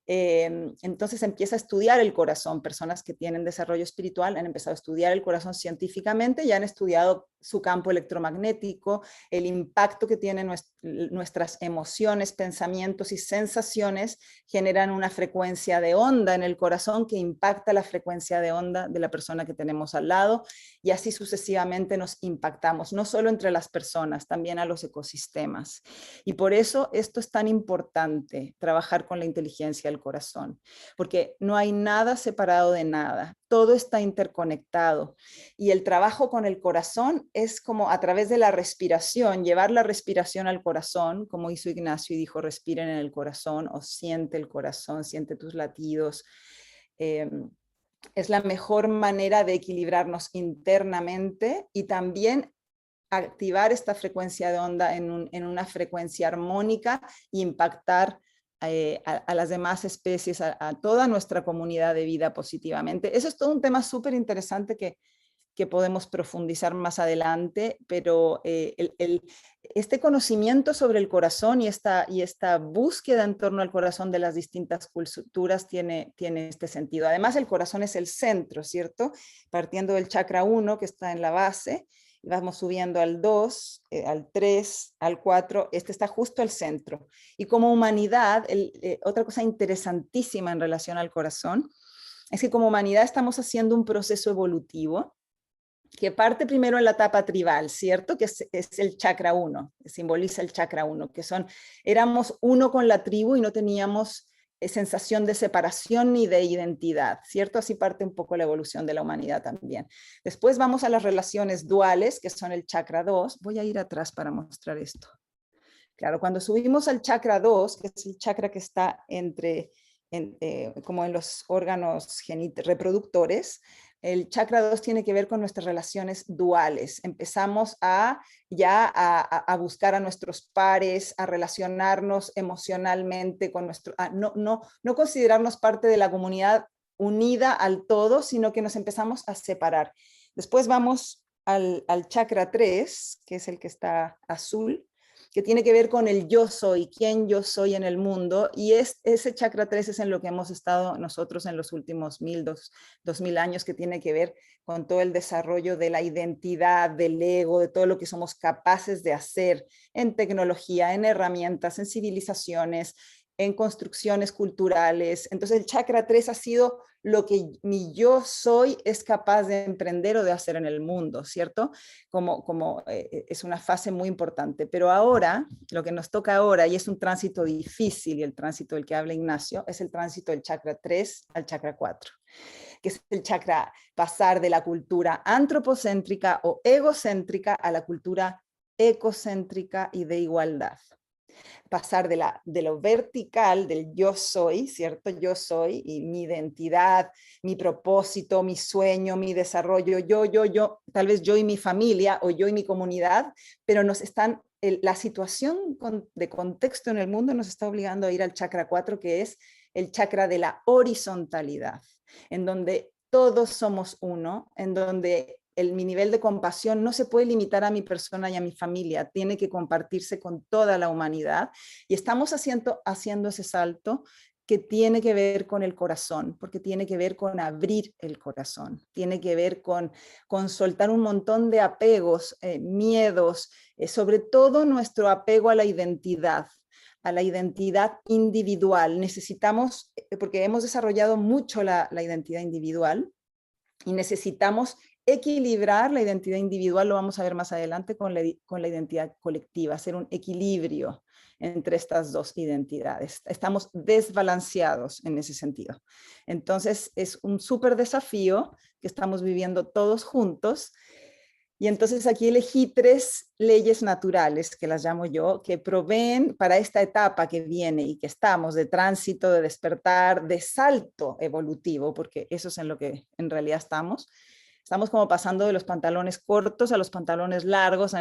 Entonces empieza a estudiar el corazón. Personas que tienen desarrollo espiritual han empezado a estudiar el corazón científicamente y han estudiado su campo electromagnético, el impacto que tienen nuestras emociones, pensamientos y sensaciones generan una frecuencia de onda en el corazón que impacta la frecuencia de onda de la persona que tenemos al lado, y así sucesivamente nos impactamos, no solo entre las personas, también a los ecosistemas. Y por eso esto es tan importante, trabajar con la inteligencia del corazón, porque no hay nada separado de nada, todo está interconectado, y el trabajo con el corazón es como a través de la respiración, llevar la respiración al corazón, como hizo Ignacio y dijo, respiren en el corazón, o siente el corazón, siente tus latidos. Es la mejor manera de equilibrarnos internamente y también activar esta frecuencia de onda en una frecuencia armónica e impactar a las demás especies, a toda nuestra comunidad de vida positivamente. Eso es todo un tema súper interesante que podemos profundizar más adelante, pero este conocimiento sobre el corazón y esta búsqueda en torno al corazón de las distintas culturas tiene este sentido. Además, el corazón es el centro, ¿cierto? Partiendo del chakra 1, que está en la base, y vamos subiendo al 2, al 3, al 4, este está justo al centro. Y como humanidad, otra cosa interesantísima en relación al corazón, es que como humanidad estamos haciendo un proceso evolutivo, que parte primero en la etapa tribal, ¿cierto? Que es el chakra 1, simboliza el chakra 1, que éramos uno con la tribu y no teníamos sensación de separación ni de identidad, ¿cierto? Así parte un poco la evolución de la humanidad también. Después vamos a las relaciones duales, que son el chakra 2. Voy a ir atrás para mostrar esto. Claro, cuando subimos al chakra 2, que es el chakra que está como en los órganos reproductores, el chakra 2 tiene que ver con nuestras relaciones duales. Empezamos a buscar a nuestros pares, a relacionarnos emocionalmente con no considerarnos parte de la comunidad unida al todo, sino que nos empezamos a separar. Después vamos al chakra 3, que es el que está azul, que tiene que ver con el yo soy, quién yo soy en el mundo, y ese chakra 3 es en lo que hemos estado nosotros en los últimos 2000 años, que tiene que ver con todo el desarrollo de la identidad, del ego, de todo lo que somos capaces de hacer en tecnología, en herramientas, en civilizaciones, en construcciones culturales. Entonces el chakra 3 ha sido lo que mi yo soy es capaz de emprender o de hacer en el mundo, ¿cierto? Es una fase muy importante. Pero ahora, lo que nos toca ahora, y es un tránsito difícil, y el tránsito del que habla Ignacio, es el tránsito del chakra 3 al chakra 4, que es el chakra pasar de la cultura antropocéntrica o egocéntrica a la cultura ecocéntrica y de igualdad. Pasar de lo vertical, del yo soy, ¿cierto? Yo soy, y mi identidad, mi propósito, mi sueño, mi desarrollo, yo, tal vez yo y mi familia o yo y mi comunidad, pero la situación de contexto en el mundo nos está obligando a ir al chakra 4, que es el chakra de la horizontalidad, en donde todos somos uno, en donde mi nivel de compasión no se puede limitar a mi persona y a mi familia, tiene que compartirse con toda la humanidad, y estamos haciendo ese salto que tiene que ver con el corazón, porque tiene que ver con abrir el corazón, tiene que ver con soltar un montón de apegos, miedos, sobre todo nuestro apego a la identidad individual. Necesitamos, porque hemos desarrollado mucho la identidad individual, y necesitamos equilibrar la identidad individual, lo vamos a ver más adelante, con la identidad colectiva, hacer un equilibrio entre estas dos identidades. Estamos desbalanceados en ese sentido. Entonces es un súper desafío que estamos viviendo todos juntos. Y entonces aquí elegí 3 leyes naturales, que las llamo yo, que proveen para esta etapa que viene y que estamos de tránsito, de despertar, de salto evolutivo, porque eso es en lo que en realidad estamos. Estamos como pasando de los pantalones cortos a los pantalones largos,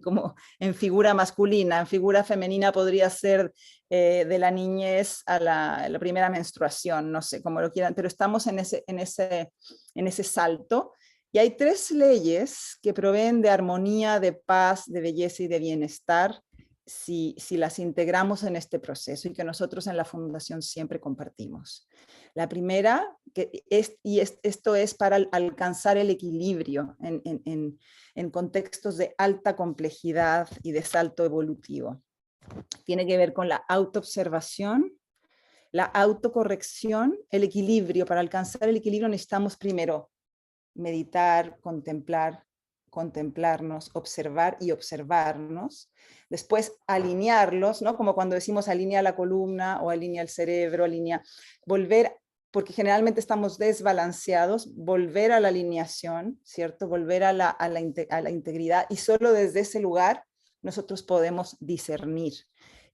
como en figura masculina. En figura femenina podría ser de la niñez a la primera menstruación, no sé, como lo quieran, pero estamos en ese salto. Y hay 3 leyes que proveen de armonía, de paz, de belleza y de bienestar, si las integramos en este proceso y que nosotros en la Fundación siempre compartimos. La primera, esto es para alcanzar el equilibrio en contextos de alta complejidad y de salto evolutivo. Tiene que ver con la autoobservación, la autocorrección, el equilibrio. Para alcanzar el equilibrio necesitamos primero meditar, contemplarnos, observar y observarnos. Después alinearlos, ¿no? Como cuando decimos alinea la columna o alinea el cerebro, volver, porque generalmente estamos desbalanceados, volver a la alineación, ¿cierto? Volver a la integridad, y solo desde ese lugar nosotros podemos discernir.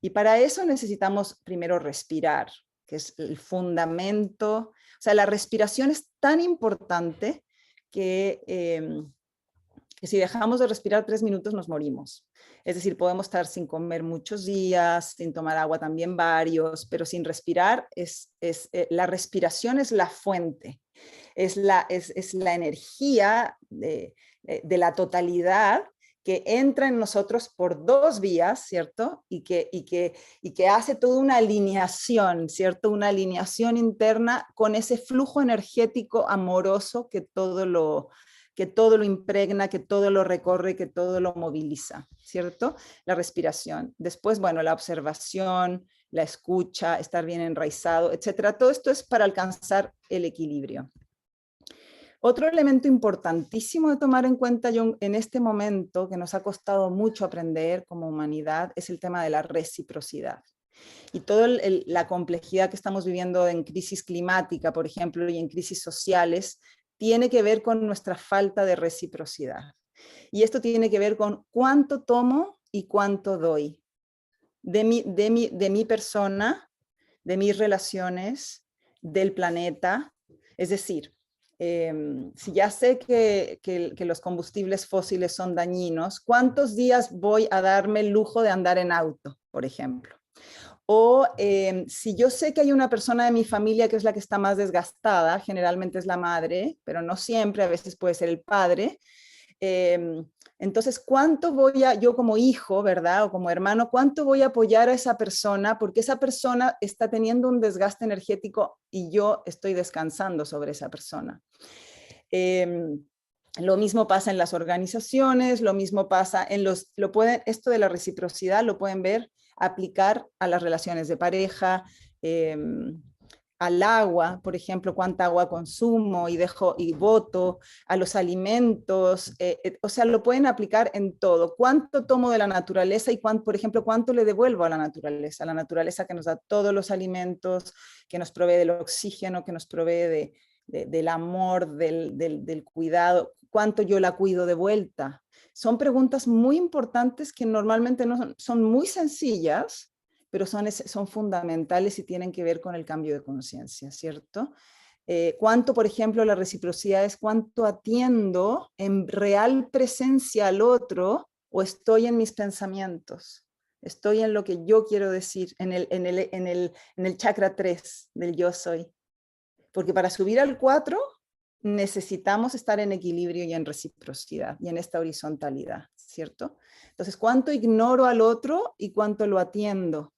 Y para eso necesitamos primero respirar, que es el fundamento. O sea, la respiración es tan importante que si dejamos de respirar 3 minutos nos morimos. Es decir, podemos estar sin comer muchos días, sin tomar agua también varios, pero sin respirar, la respiración es la fuente, es la energía de la totalidad que entra en nosotros por 2 vías, ¿cierto? Y que hace toda una alineación, ¿cierto? Una alineación interna con ese flujo energético amoroso que todo lo impregna, que todo lo recorre, que todo lo moviliza, ¿cierto? La respiración. Después, bueno, la observación, la escucha, estar bien enraizado, etcétera. Todo esto es para alcanzar el equilibrio. Otro elemento importantísimo de tomar en cuenta en este momento, que nos ha costado mucho aprender como humanidad, es el tema de la reciprocidad. Y toda la complejidad que estamos viviendo en crisis climática, por ejemplo, y en crisis sociales, tiene que ver con nuestra falta de reciprocidad. Y esto tiene que ver con cuánto tomo y cuánto doy de mi persona, de mis relaciones, del planeta. Es decir, si ya sé que los combustibles fósiles son dañinos, ¿cuántos días voy a darme el lujo de andar en auto, por ejemplo? O si yo sé que hay una persona de mi familia que es la que está más desgastada, generalmente es la madre, pero no siempre, a veces puede ser el padre. Entonces, ¿cuánto yo como hijo, verdad, o como hermano, cuánto voy a apoyar a esa persona? Porque esa persona está teniendo un desgaste energético y yo estoy descansando sobre esa persona. Lo mismo pasa en las organizaciones, lo mismo pasa en esto de la reciprocidad lo pueden ver, aplicar a las relaciones de pareja, al agua, por ejemplo, cuánta agua consumo y boto, a los alimentos, o sea, lo pueden aplicar en todo. ¿Cuánto tomo de la naturaleza y por ejemplo, cuánto le devuelvo a la naturaleza que nos da todos los alimentos, que nos provee del oxígeno, que nos provee del amor, del cuidado, cuánto yo la cuido de vuelta? Son preguntas muy importantes que normalmente no son muy sencillas, pero son fundamentales y tienen que ver con el cambio de conciencia, ¿cierto? Cuánto, por ejemplo, la reciprocidad es cuánto atiendo en real presencia al otro o estoy en mis pensamientos, estoy en lo que yo quiero decir, en el chakra 3 del yo soy. Porque para subir al 4 necesitamos estar en equilibrio y en reciprocidad y en esta horizontalidad, ¿cierto? Entonces, ¿cuánto ignoro al otro y cuánto lo atiendo?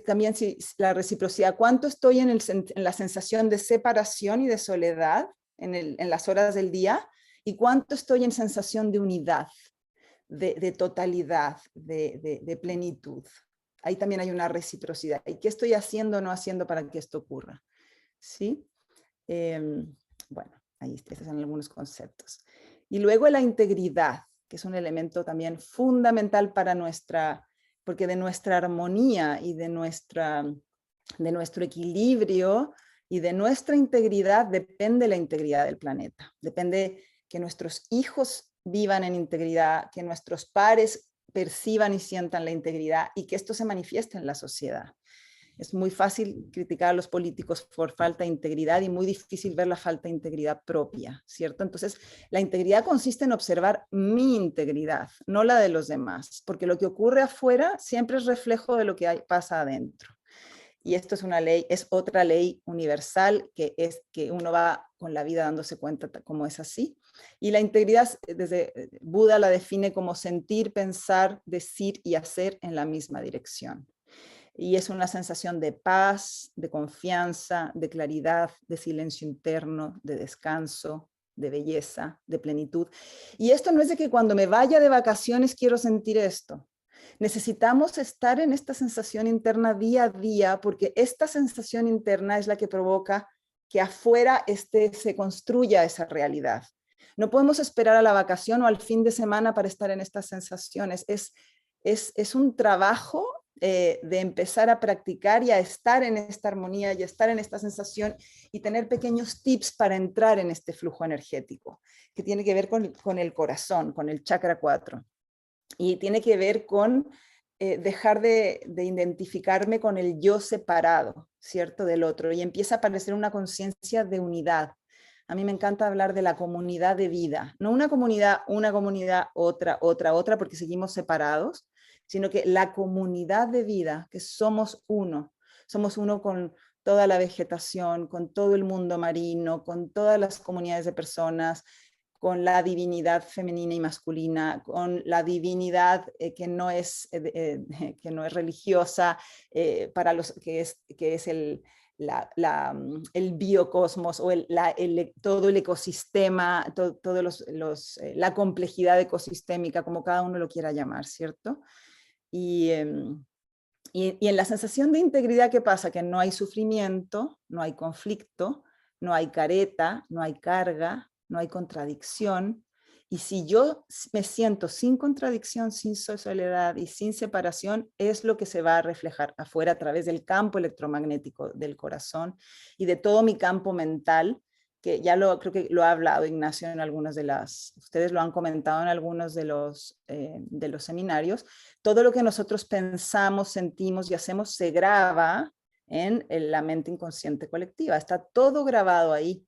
También la reciprocidad, ¿cuánto estoy en la sensación de separación y de soledad en las horas del día? ¿Y cuánto estoy en sensación de unidad, de totalidad, de plenitud? Ahí también hay una reciprocidad. ¿Y qué estoy haciendo o no haciendo para que esto ocurra? ¿Sí? Bueno, ahí estos son algunos conceptos. Y luego la integridad, que es un elemento también fundamental para porque de nuestra armonía y de nuestro equilibrio y de nuestra integridad depende la integridad del planeta. Depende que nuestros hijos vivan en integridad, que nuestros pares perciban y sientan la integridad y que esto se manifieste en la sociedad. Es muy fácil criticar a los políticos por falta de integridad y muy difícil ver la falta de integridad propia, ¿cierto? Entonces, la integridad consiste en observar mi integridad, no la de los demás, porque lo que ocurre afuera siempre es reflejo de lo que pasa adentro. Y esto es otra ley universal que es que uno va con la vida dándose cuenta cómo es así. Y la integridad, desde Buda la define como sentir, pensar, decir y hacer en la misma dirección. Y es una sensación de paz, de confianza, de claridad, de silencio interno, de descanso, de belleza, de plenitud. Y esto no es de que cuando me vaya de vacaciones quiero sentir esto. Necesitamos estar en esta sensación interna día a día, porque esta sensación interna es la que provoca que afuera se construya esa realidad. No podemos esperar a la vacación o al fin de semana para estar en estas sensaciones. Es un trabajo de empezar a practicar y a estar en esta armonía y a estar en esta sensación y tener pequeños tips para entrar en este flujo energético, que tiene que ver con el corazón, con el chakra 4. Y tiene que ver con dejar de identificarme con el yo separado, ¿cierto? Del otro. Y empieza a aparecer una conciencia de unidad. A mí me encanta hablar de la comunidad de vida. No una comunidad, otra, porque seguimos separados, sino que la comunidad de vida, que somos uno con toda la vegetación, con todo el mundo marino, con todas las comunidades de personas, con la divinidad femenina y masculina, con la divinidad que no es religiosa, para los que es el biocosmos o todo el ecosistema, la complejidad ecosistémica, como cada uno lo quiera llamar, ¿cierto? Y en la sensación de integridad, ¿qué pasa? Que no hay sufrimiento, no hay conflicto, no hay careta, no hay carga, no hay contradicción. Y si yo me siento sin contradicción, sin soledad y sin separación, es lo que se va a reflejar afuera a través del campo electromagnético del corazón y de todo mi campo mental, que ya creo que lo ha hablado Ignacio en algunas ustedes lo han comentado en algunos de los seminarios. Todo lo que nosotros pensamos, sentimos y hacemos se graba en la mente inconsciente colectiva. Está todo grabado ahí.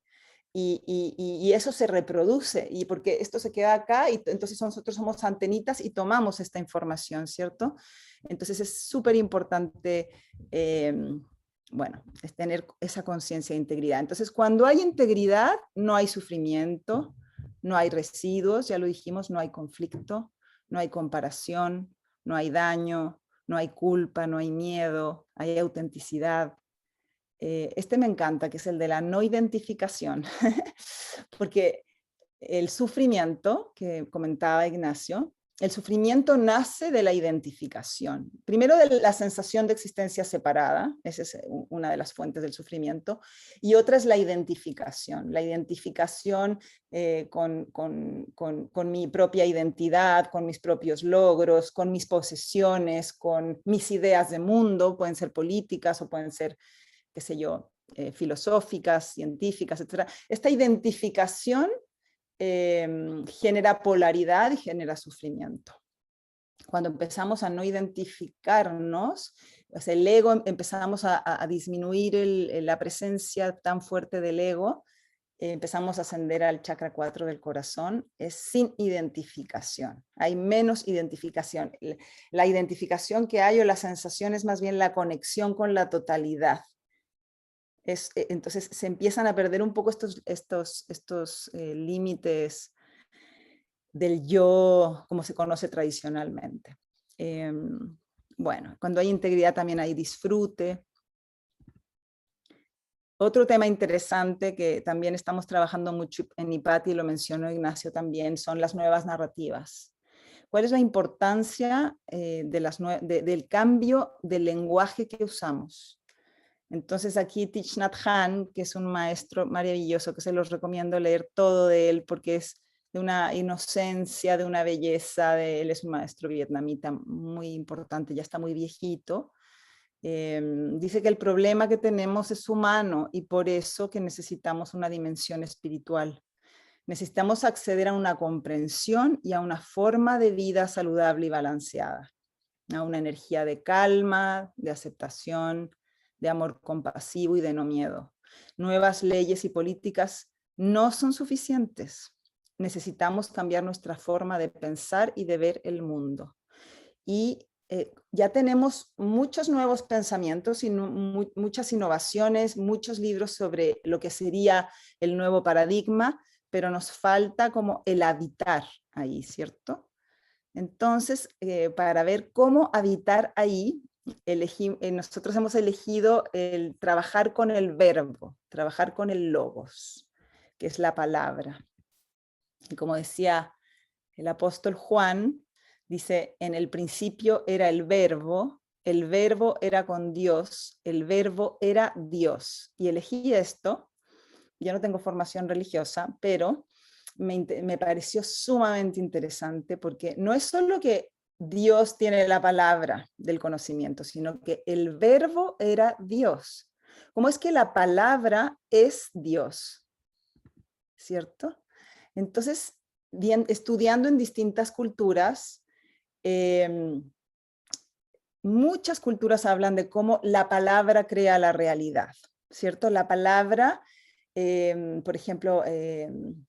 Y eso se reproduce, y porque esto se queda acá, y entonces nosotros somos antenitas y tomamos esta información, ¿cierto? Entonces es súper importante, es tener esa conciencia de integridad. Entonces, cuando hay integridad, no hay sufrimiento, no hay residuos, ya lo dijimos, no hay conflicto, no hay comparación, no hay daño, no hay culpa, no hay miedo, hay autenticidad. Este me encanta, que es el de la no identificación, porque el sufrimiento, que comentaba Ignacio, el sufrimiento nace de la identificación. Primero de la sensación de existencia separada, esa es una de las fuentes del sufrimiento, y otra es la identificación con mi propia identidad, con mis propios logros, con mis posesiones, con mis ideas de mundo, pueden ser políticas o pueden ser, qué sé yo, filosóficas, científicas, etc. Esta identificación genera polaridad y genera sufrimiento. Cuando empezamos a no identificarnos, pues el ego, empezamos a disminuir la presencia tan fuerte del ego, empezamos a ascender al chakra 4 del corazón, es sin identificación, hay menos identificación. La identificación que hay o la sensación es más bien la conexión con la totalidad. Entonces se empiezan a perder un poco estos límites del yo, como se conoce tradicionalmente. Bueno, cuando hay integridad también hay disfrute. Otro tema interesante que también estamos trabajando mucho en IPATI, lo mencionó Ignacio también, son las nuevas narrativas. ¿Cuál es la importancia del cambio del lenguaje que usamos? Entonces aquí Thich Nhat Hanh, que es un maestro maravilloso, que se los recomiendo leer todo de él, porque es de una inocencia, de una belleza, él es un maestro vietnamita muy importante, ya está muy viejito. Dice que el problema que tenemos es humano y por eso que necesitamos una dimensión espiritual. Necesitamos acceder a una comprensión y a una forma de vida saludable y balanceada, a una energía de calma, de aceptación, de amor compasivo y de no miedo. Nuevas leyes y políticas no son suficientes. Necesitamos cambiar nuestra forma de pensar y de ver el mundo. Y ya tenemos muchos nuevos pensamientos y muchas innovaciones, muchos libros sobre lo que sería el nuevo paradigma, pero nos falta como el habitar ahí, ¿cierto? Entonces, para ver cómo habitar ahí, nosotros hemos elegido el trabajar con el verbo, trabajar con el logos, que es la palabra. Y como decía el apóstol Juan, dice, en el principio era el verbo era con Dios, el verbo era Dios. Y elegí esto, yo no tengo formación religiosa, pero me pareció sumamente interesante porque no es solo que Dios tiene la palabra del conocimiento, sino que el verbo era Dios. ¿Cómo es que la palabra es Dios? ¿Cierto? Entonces, estudiando en distintas culturas, muchas culturas hablan de cómo la palabra crea la realidad, ¿cierto? La palabra, por ejemplo, en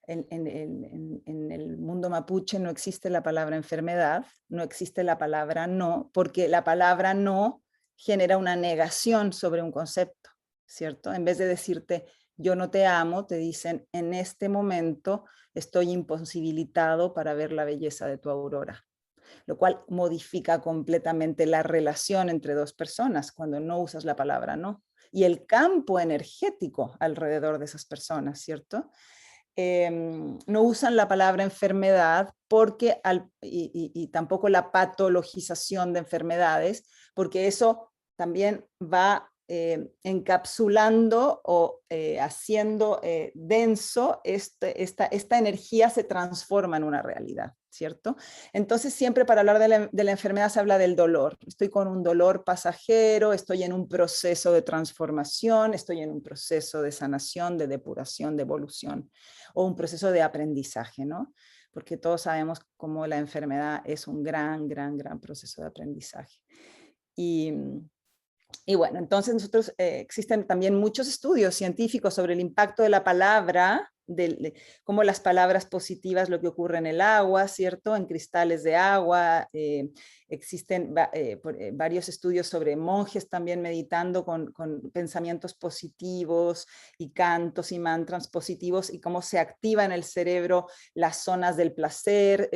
el mundo mapuche no existe la palabra enfermedad, no existe la palabra no, porque la palabra no genera una negación sobre un concepto, ¿cierto? En vez de decirte yo no te amo, te dicen en este momento estoy imposibilitado para ver la belleza de tu aurora, lo cual modifica completamente la relación entre dos personas cuando no usas la palabra no. Y el campo energético alrededor de esas personas, ¿cierto? No usan la palabra enfermedad porque y tampoco la patologización de enfermedades, porque eso también va encapsulando o haciendo denso, esta energía se transforma en una realidad, ¿cierto? Entonces siempre para hablar de la enfermedad se habla del dolor. Estoy con un dolor pasajero, estoy en un proceso de transformación, estoy en un proceso de sanación, de depuración, de evolución, o un proceso de aprendizaje, ¿no? Porque todos sabemos cómo la enfermedad es un gran proceso de aprendizaje. Y bueno, entonces nosotros existen también muchos estudios científicos sobre el impacto de la palabra, cómo las palabras positivas, lo que ocurre en el agua, ¿cierto? En cristales de agua. Existen varios estudios sobre monjes también meditando con pensamientos positivos y cantos y mantras positivos y cómo se activa en el cerebro las zonas del placer,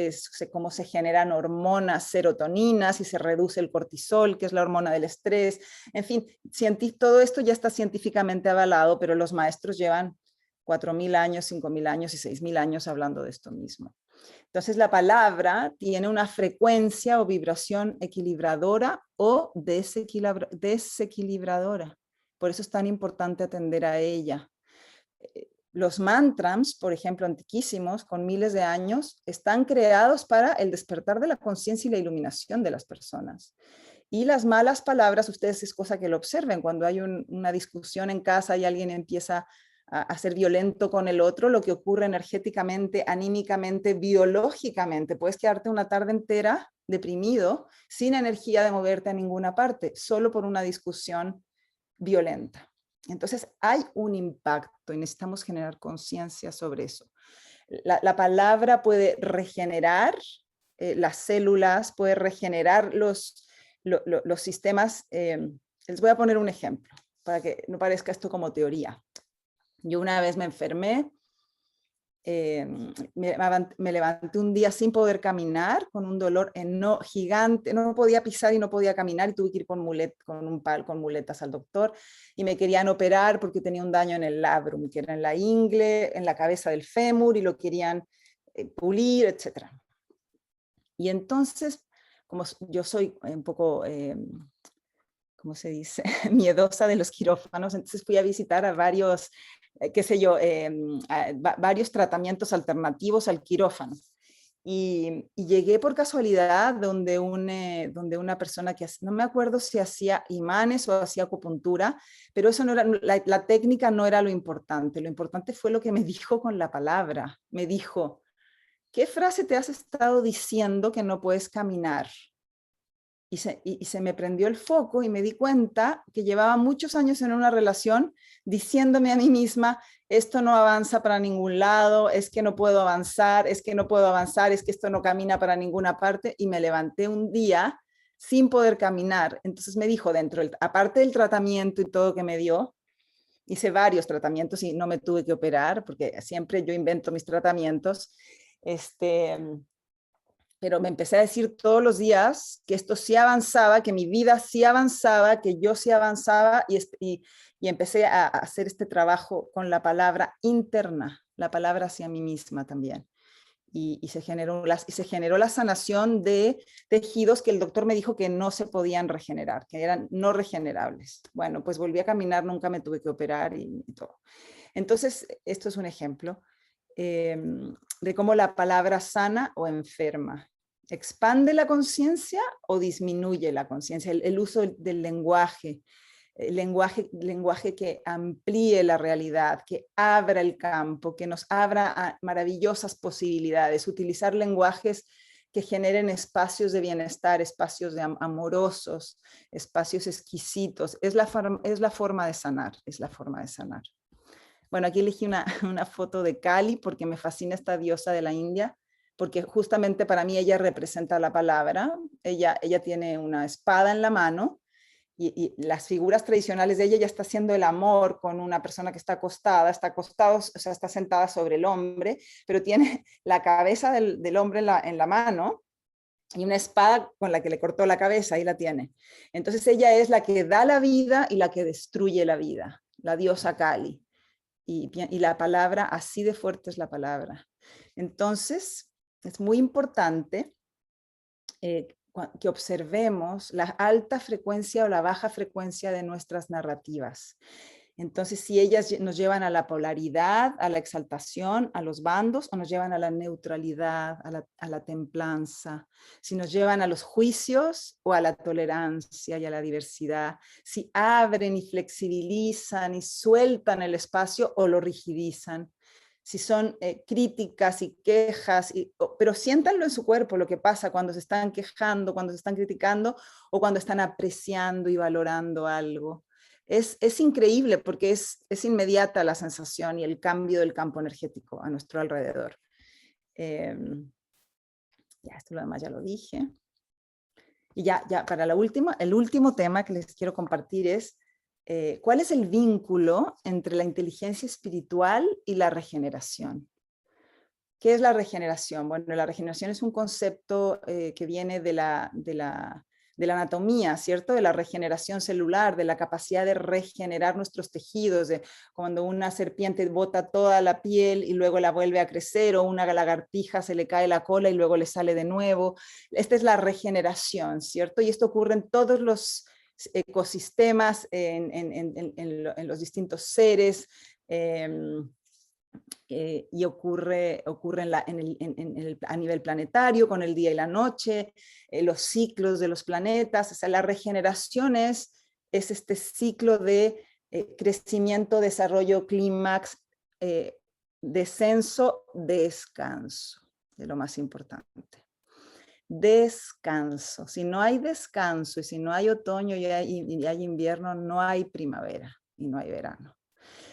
cómo se generan hormonas serotoninas y se reduce el cortisol, que es la hormona del estrés. En fin, todo esto ya está científicamente avalado, pero los maestros llevan 4.000 años, 5.000 años y 6.000 años hablando de esto mismo. Entonces la palabra tiene una frecuencia o vibración equilibradora o desequilibradora. Por eso es tan importante atender a ella. Los mantras, por ejemplo, antiquísimos, con miles de años, están creados para el despertar de la conciencia y la iluminación de las personas. Y las malas palabras, ustedes es cosa que lo observen, cuando hay una discusión en casa y alguien empieza a ser violento con el otro, lo que ocurre energéticamente, anímicamente, biológicamente, puedes quedarte una tarde entera deprimido, sin energía de moverte a ninguna parte, solo por una discusión violenta. Entonces hay un impacto y necesitamos generar conciencia sobre eso. La palabra puede regenerar las células, puede regenerar los sistemas. Les voy a poner un ejemplo para que no parezca esto como teoría. Yo una vez me enfermé, me levanté un día sin poder caminar, con un dolor gigante, no podía pisar y no podía caminar y tuve que ir con muletas al doctor y me querían operar porque tenía un daño en el labrum, que era en la ingle, en la cabeza del fémur y lo querían pulir, etc. Y entonces, como yo soy un poco, ¿cómo se dice? Miedosa de los quirófanos, entonces fui a visitar a varios, qué sé yo, varios tratamientos alternativos al quirófano. Y llegué por casualidad donde una persona que no me acuerdo si hacía imanes o hacía acupuntura, pero eso no era, la técnica no era lo importante fue lo que me dijo con la palabra. Me dijo, ¿qué frase te has estado diciendo que no puedes caminar? Y se me prendió el foco y me di cuenta que llevaba muchos años en una relación diciéndome a mí misma, esto no avanza para ningún lado, es que no puedo avanzar, es que no puedo avanzar, es que esto no camina para ninguna parte. Y me levanté un día sin poder caminar. Entonces me dijo, aparte del tratamiento y todo que me dio, hice varios tratamientos y no me tuve que operar, porque siempre yo invento mis tratamientos. Pero me empecé a decir todos los días que esto sí avanzaba, que mi vida sí avanzaba, que yo sí avanzaba, y empecé a hacer este trabajo con la palabra interna, la palabra hacia mí misma también. Y se generó la sanación de tejidos que el doctor me dijo que no se podían regenerar, que eran no regenerables. Bueno, pues volví a caminar, nunca me tuve que operar y todo. Entonces, esto es un ejemplo de cómo la palabra sana o enferma expande la conciencia o disminuye la conciencia, el uso del lenguaje, lenguaje que amplíe la realidad, que abra el campo, que nos abra a maravillosas posibilidades, utilizar lenguajes que generen espacios de bienestar, espacios amorosos, espacios exquisitos. Es la forma de sanar, es la forma de sanar. Bueno, aquí elegí una foto de Kali porque me fascina esta diosa de la India, porque justamente para mí ella representa la palabra. Ella tiene una espada en la mano y las figuras tradicionales de ella está haciendo el amor con una persona que está acostada, o sea, está sentada sobre el hombre, pero tiene la cabeza del hombre en la mano y una espada con la que le cortó la cabeza, ahí la tiene. Entonces ella es la que da la vida y la que destruye la vida, la diosa Kali. Y la palabra, así de fuerte es la palabra. Entonces, es muy importante que observemos la alta frecuencia o la baja frecuencia de nuestras narrativas. Entonces, si ellas nos llevan a la polaridad, a la exaltación, a los bandos, o nos llevan a la neutralidad, a la templanza, si nos llevan a los juicios o a la tolerancia y a la diversidad, si abren y flexibilizan y sueltan el espacio o lo rigidizan, si son críticas y quejas, pero siéntanlo en su cuerpo lo que pasa cuando se están quejando, cuando se están criticando o cuando están apreciando y valorando algo. Es increíble porque es inmediata la sensación y el cambio del campo energético a nuestro alrededor. Ya, esto lo demás ya lo dije. Y ya para el último tema que les quiero compartir es ¿cuál es el vínculo entre la inteligencia espiritual y la regeneración? ¿Qué es la regeneración? Bueno, la regeneración es un concepto que viene de la anatomía, ¿cierto? De la regeneración celular, de la capacidad de regenerar nuestros tejidos, de cuando una serpiente bota toda la piel y luego la vuelve a crecer, o una lagartija se le cae la cola y luego le sale de nuevo. Esta es la regeneración, ¿cierto? Y esto ocurre en todos los ecosistemas, en los distintos seres, y ocurre a nivel planetario, con el día y la noche, los ciclos de los planetas. O sea, la regeneración es este ciclo de crecimiento, desarrollo, clímax, descenso, descanso, de lo más importante. Descanso. Si no hay descanso y si no hay otoño y hay invierno, no hay primavera y no hay verano.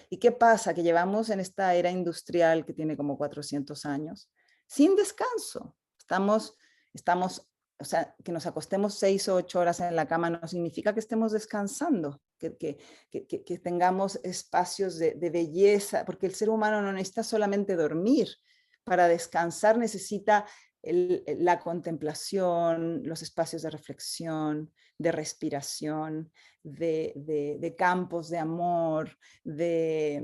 ¿Y qué pasa? Que llevamos en esta era industrial que tiene como 400 años sin descanso. O sea, que nos acostemos 6 o 8 horas en la cama no significa que estemos descansando, que tengamos espacios de belleza, porque el ser humano no necesita solamente dormir. Para descansar necesita la contemplación, los espacios de reflexión, de respiración, de campos de amor, que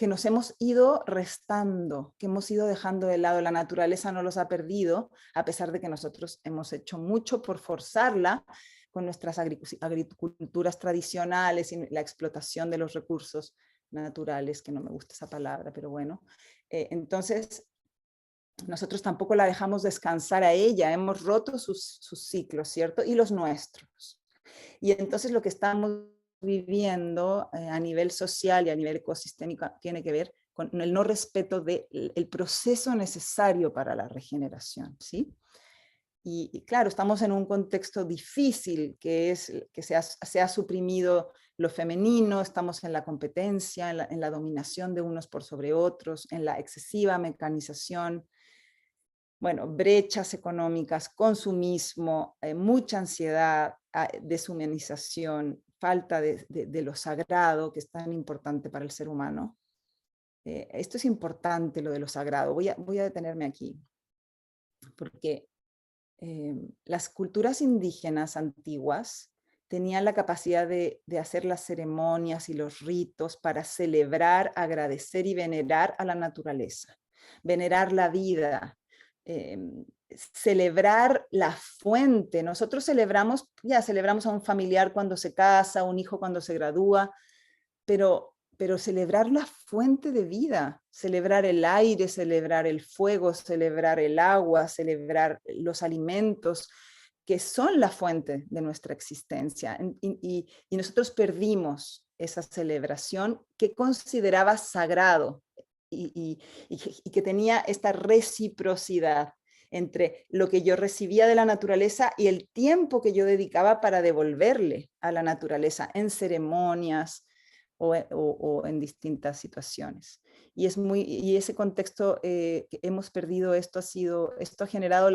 nos hemos ido restando, que hemos ido dejando de lado. La naturaleza no los ha perdido, a pesar de que nosotros hemos hecho mucho por forzarla con nuestras agriculturas tradicionales y la explotación de los recursos naturales, que no me gusta esa palabra, pero bueno. Entonces, nosotros tampoco la dejamos descansar a ella, hemos roto sus ciclos, ¿cierto? Y los nuestros. Y entonces lo que estamos viviendo a nivel social y a nivel ecosistémico tiene que ver con el no respeto del proceso necesario para la regeneración, ¿sí? Y claro, estamos en un contexto difícil, que es que se ha suprimido lo femenino, estamos en la competencia, en la dominación de unos por sobre otros, en la excesiva mecanización, bueno, brechas económicas, consumismo, mucha ansiedad, deshumanización, falta de lo sagrado, que es tan importante para el ser humano. Esto es importante, lo de lo sagrado. Voy a detenerme aquí, porque las culturas indígenas antiguas tenían la capacidad de hacer las ceremonias y los ritos para celebrar, agradecer y venerar a la naturaleza, venerar la vida, celebrar la fuente. Nosotros celebramos a un familiar cuando se casa, un hijo cuando se gradúa, pero celebrar la fuente de vida, celebrar el aire, celebrar el fuego, celebrar el agua, celebrar los alimentos, que son la fuente de nuestra existencia. Y nosotros perdimos esa celebración que consideraba sagrado y que tenía esta reciprocidad entre lo que yo recibía de la naturaleza y el tiempo que yo dedicaba para devolverle a la naturaleza en ceremonias, o en distintas situaciones. Y ese contexto que hemos perdido, esto ha generado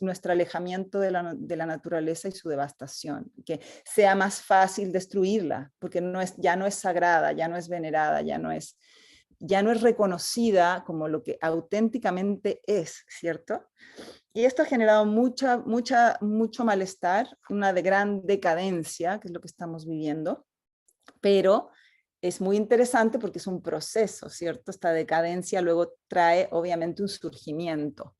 nuestro alejamiento de la naturaleza y su devastación, que sea más fácil destruirla, porque ya no es sagrada, ya no es venerada, ya no es reconocida como lo que auténticamente es, ¿cierto? Y esto ha generado mucho malestar, una gran decadencia, que es lo que estamos viviendo, pero es muy interesante porque es un proceso, ¿cierto? Esta decadencia luego trae obviamente un surgimiento,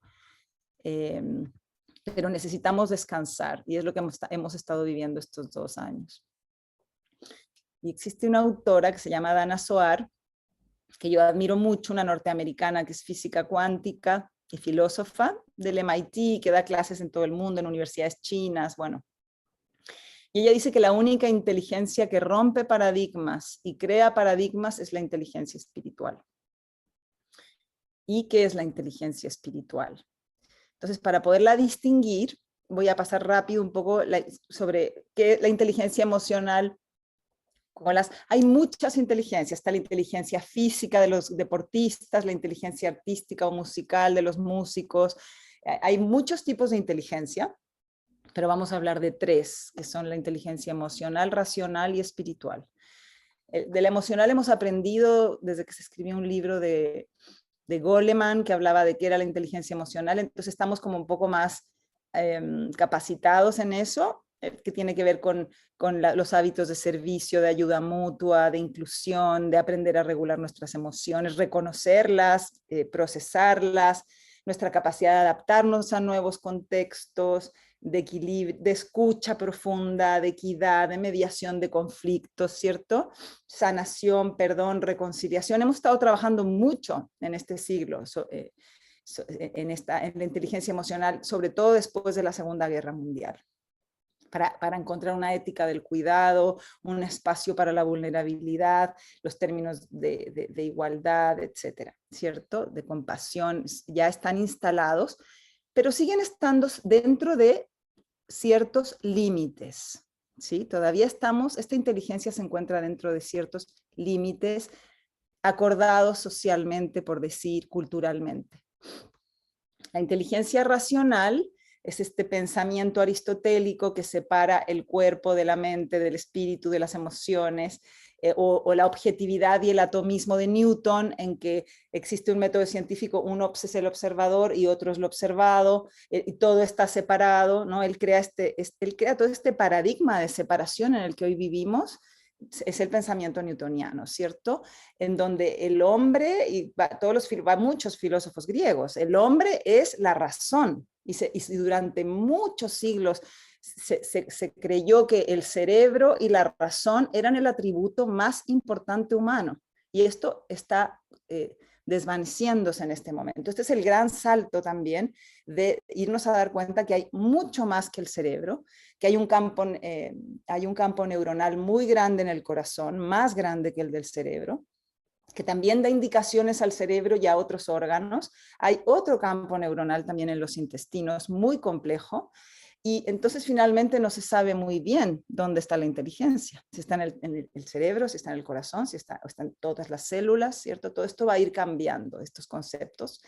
pero necesitamos descansar y es lo que hemos estado viviendo estos 2 años. Y existe una autora que se llama Dana Zohar, que yo admiro mucho, una norteamericana que es física cuántica y filósofa del MIT, que da clases en todo el mundo, en universidades chinas, bueno. Y ella dice que la única inteligencia que rompe paradigmas y crea paradigmas es la inteligencia espiritual. ¿Y qué es la inteligencia espiritual? Entonces, para poderla distinguir, voy a pasar rápido un poco sobre qué es la inteligencia emocional. Hay muchas inteligencias, está la inteligencia física de los deportistas, la inteligencia artística o musical de los músicos. Hay muchos tipos de inteligencia, pero vamos a hablar de 3, que son la inteligencia emocional, racional y espiritual. De la emocional hemos aprendido desde que se escribió un libro de Goleman, que hablaba de qué era la inteligencia emocional, entonces estamos como un poco más capacitados en eso, que tiene que ver con los hábitos de servicio, de ayuda mutua, de inclusión, de aprender a regular nuestras emociones, reconocerlas, procesarlas, nuestra capacidad de adaptarnos a nuevos contextos, de equilibrio, de escucha profunda, de equidad, de mediación de conflictos, ¿cierto? Sanación, perdón, reconciliación. Hemos estado trabajando mucho en este siglo en la inteligencia emocional, sobre todo después de la Segunda Guerra Mundial, para encontrar una ética del cuidado, un espacio para la vulnerabilidad, los términos de igualdad, etcétera, ¿cierto? De compasión, ya están instalados, pero siguen estando dentro de ciertos límites, ¿sí? Todavía esta inteligencia se encuentra dentro de ciertos límites acordados socialmente, por decir, culturalmente. La inteligencia racional es este pensamiento aristotélico que separa el cuerpo de la mente, del espíritu, de las emociones, o la objetividad y el atomismo de Newton, en que existe un método científico, uno es el observador y otro es lo observado, y todo está separado, ¿no? Él crea todo este paradigma de separación en el que hoy vivimos, es el pensamiento newtoniano, ¿cierto? En donde el hombre, y muchos filósofos griegos, el hombre es la razón, y durante muchos siglos se creyó que el cerebro y la razón eran el atributo más importante humano, y esto está desvaneciéndose en este momento. Este es el gran salto también de irnos a dar cuenta que hay mucho más que el cerebro, que hay un campo neuronal muy grande en el corazón, más grande que el del cerebro, que también da indicaciones al cerebro y a otros órganos. Hay otro campo neuronal también en los intestinos, muy complejo, y entonces finalmente no se sabe muy bien dónde está la inteligencia, si está en el cerebro, si está en el corazón, si está en todas las células, ¿cierto? Todo esto va a ir cambiando, estos conceptos.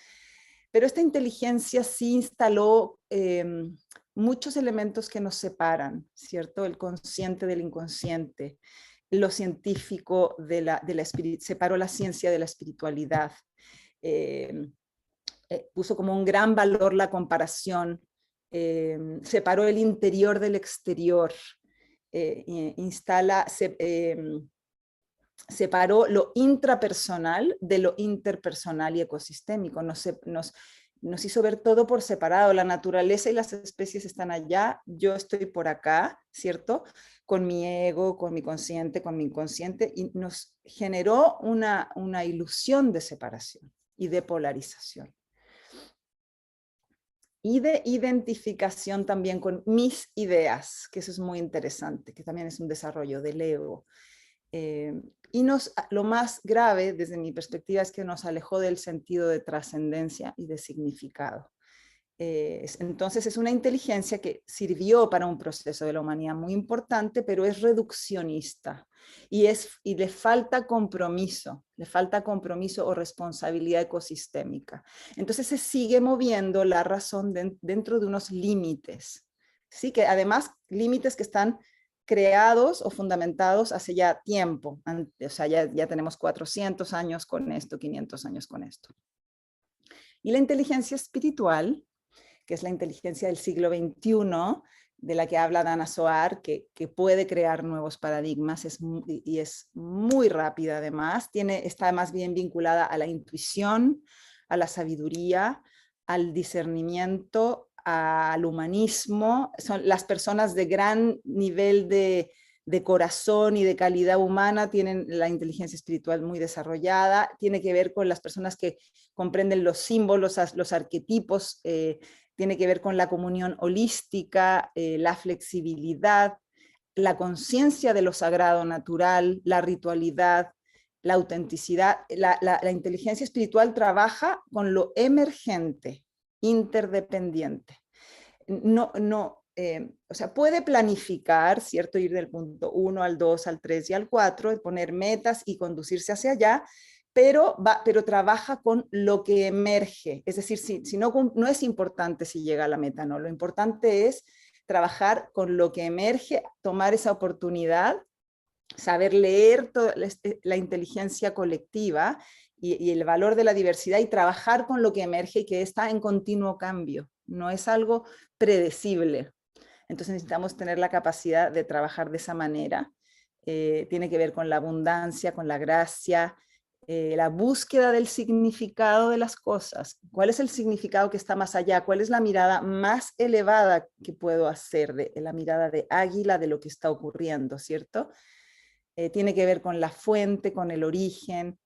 Pero esta inteligencia sí instaló muchos elementos que nos separan, ¿cierto? El consciente del inconsciente, lo científico separó la ciencia de la espiritualidad, puso como un gran valor la comparación, separó el interior del exterior, separó lo intrapersonal de lo interpersonal y ecosistémico, nos hizo ver todo por separado, la naturaleza y las especies están allá, yo estoy por acá, ¿cierto? Con mi ego, con mi consciente, con mi inconsciente, y nos generó una ilusión de separación y de polarización. Y de identificación también con mis ideas, que eso es muy interesante, que también es un desarrollo del ego. Y lo más grave, desde mi perspectiva, es que nos alejó del sentido de trascendencia y de significado. Entonces es una inteligencia que sirvió para un proceso de la humanidad muy importante, pero es reduccionista y le falta compromiso o responsabilidad ecosistémica. Entonces se sigue moviendo la razón dentro de unos límites, ¿sí? Que además límites que están creados o fundamentados hace ya tiempo, o sea, ya tenemos 400 años con esto, 500 años con esto. Y la inteligencia espiritual, que es la inteligencia del siglo XXI, de la que habla Dana Zohar, que puede crear nuevos paradigmas y es muy rápida además, está más bien vinculada a la intuición, a la sabiduría, al discernimiento, al humanismo. Son las personas de gran nivel de corazón y de calidad humana tienen la inteligencia espiritual muy desarrollada, tiene que ver con las personas que comprenden los símbolos, los arquetipos, tiene que ver con la comunión holística, la flexibilidad, la conciencia de lo sagrado natural, la ritualidad, la autenticidad. La inteligencia espiritual trabaja con lo emergente, interdependiente. O sea, puede planificar, ¿cierto? Ir del punto 1 al 2, al 3 y al 4, poner metas y conducirse hacia allá, pero trabaja con lo que emerge. Es decir, si no es importante si llega a la meta, no. Lo importante es trabajar con lo que emerge, tomar esa oportunidad, saber leer la inteligencia colectiva y el valor de la diversidad y trabajar con lo que emerge y que está en continuo cambio. No es algo predecible. Entonces necesitamos tener la capacidad de trabajar de esa manera. Tiene que ver con la abundancia, con la gracia, la búsqueda del significado de las cosas. ¿Cuál es el significado que está más allá? ¿Cuál es la mirada más elevada que puedo hacer? La mirada de águila de lo que está ocurriendo, ¿cierto? Tiene que ver con la fuente, con el origen,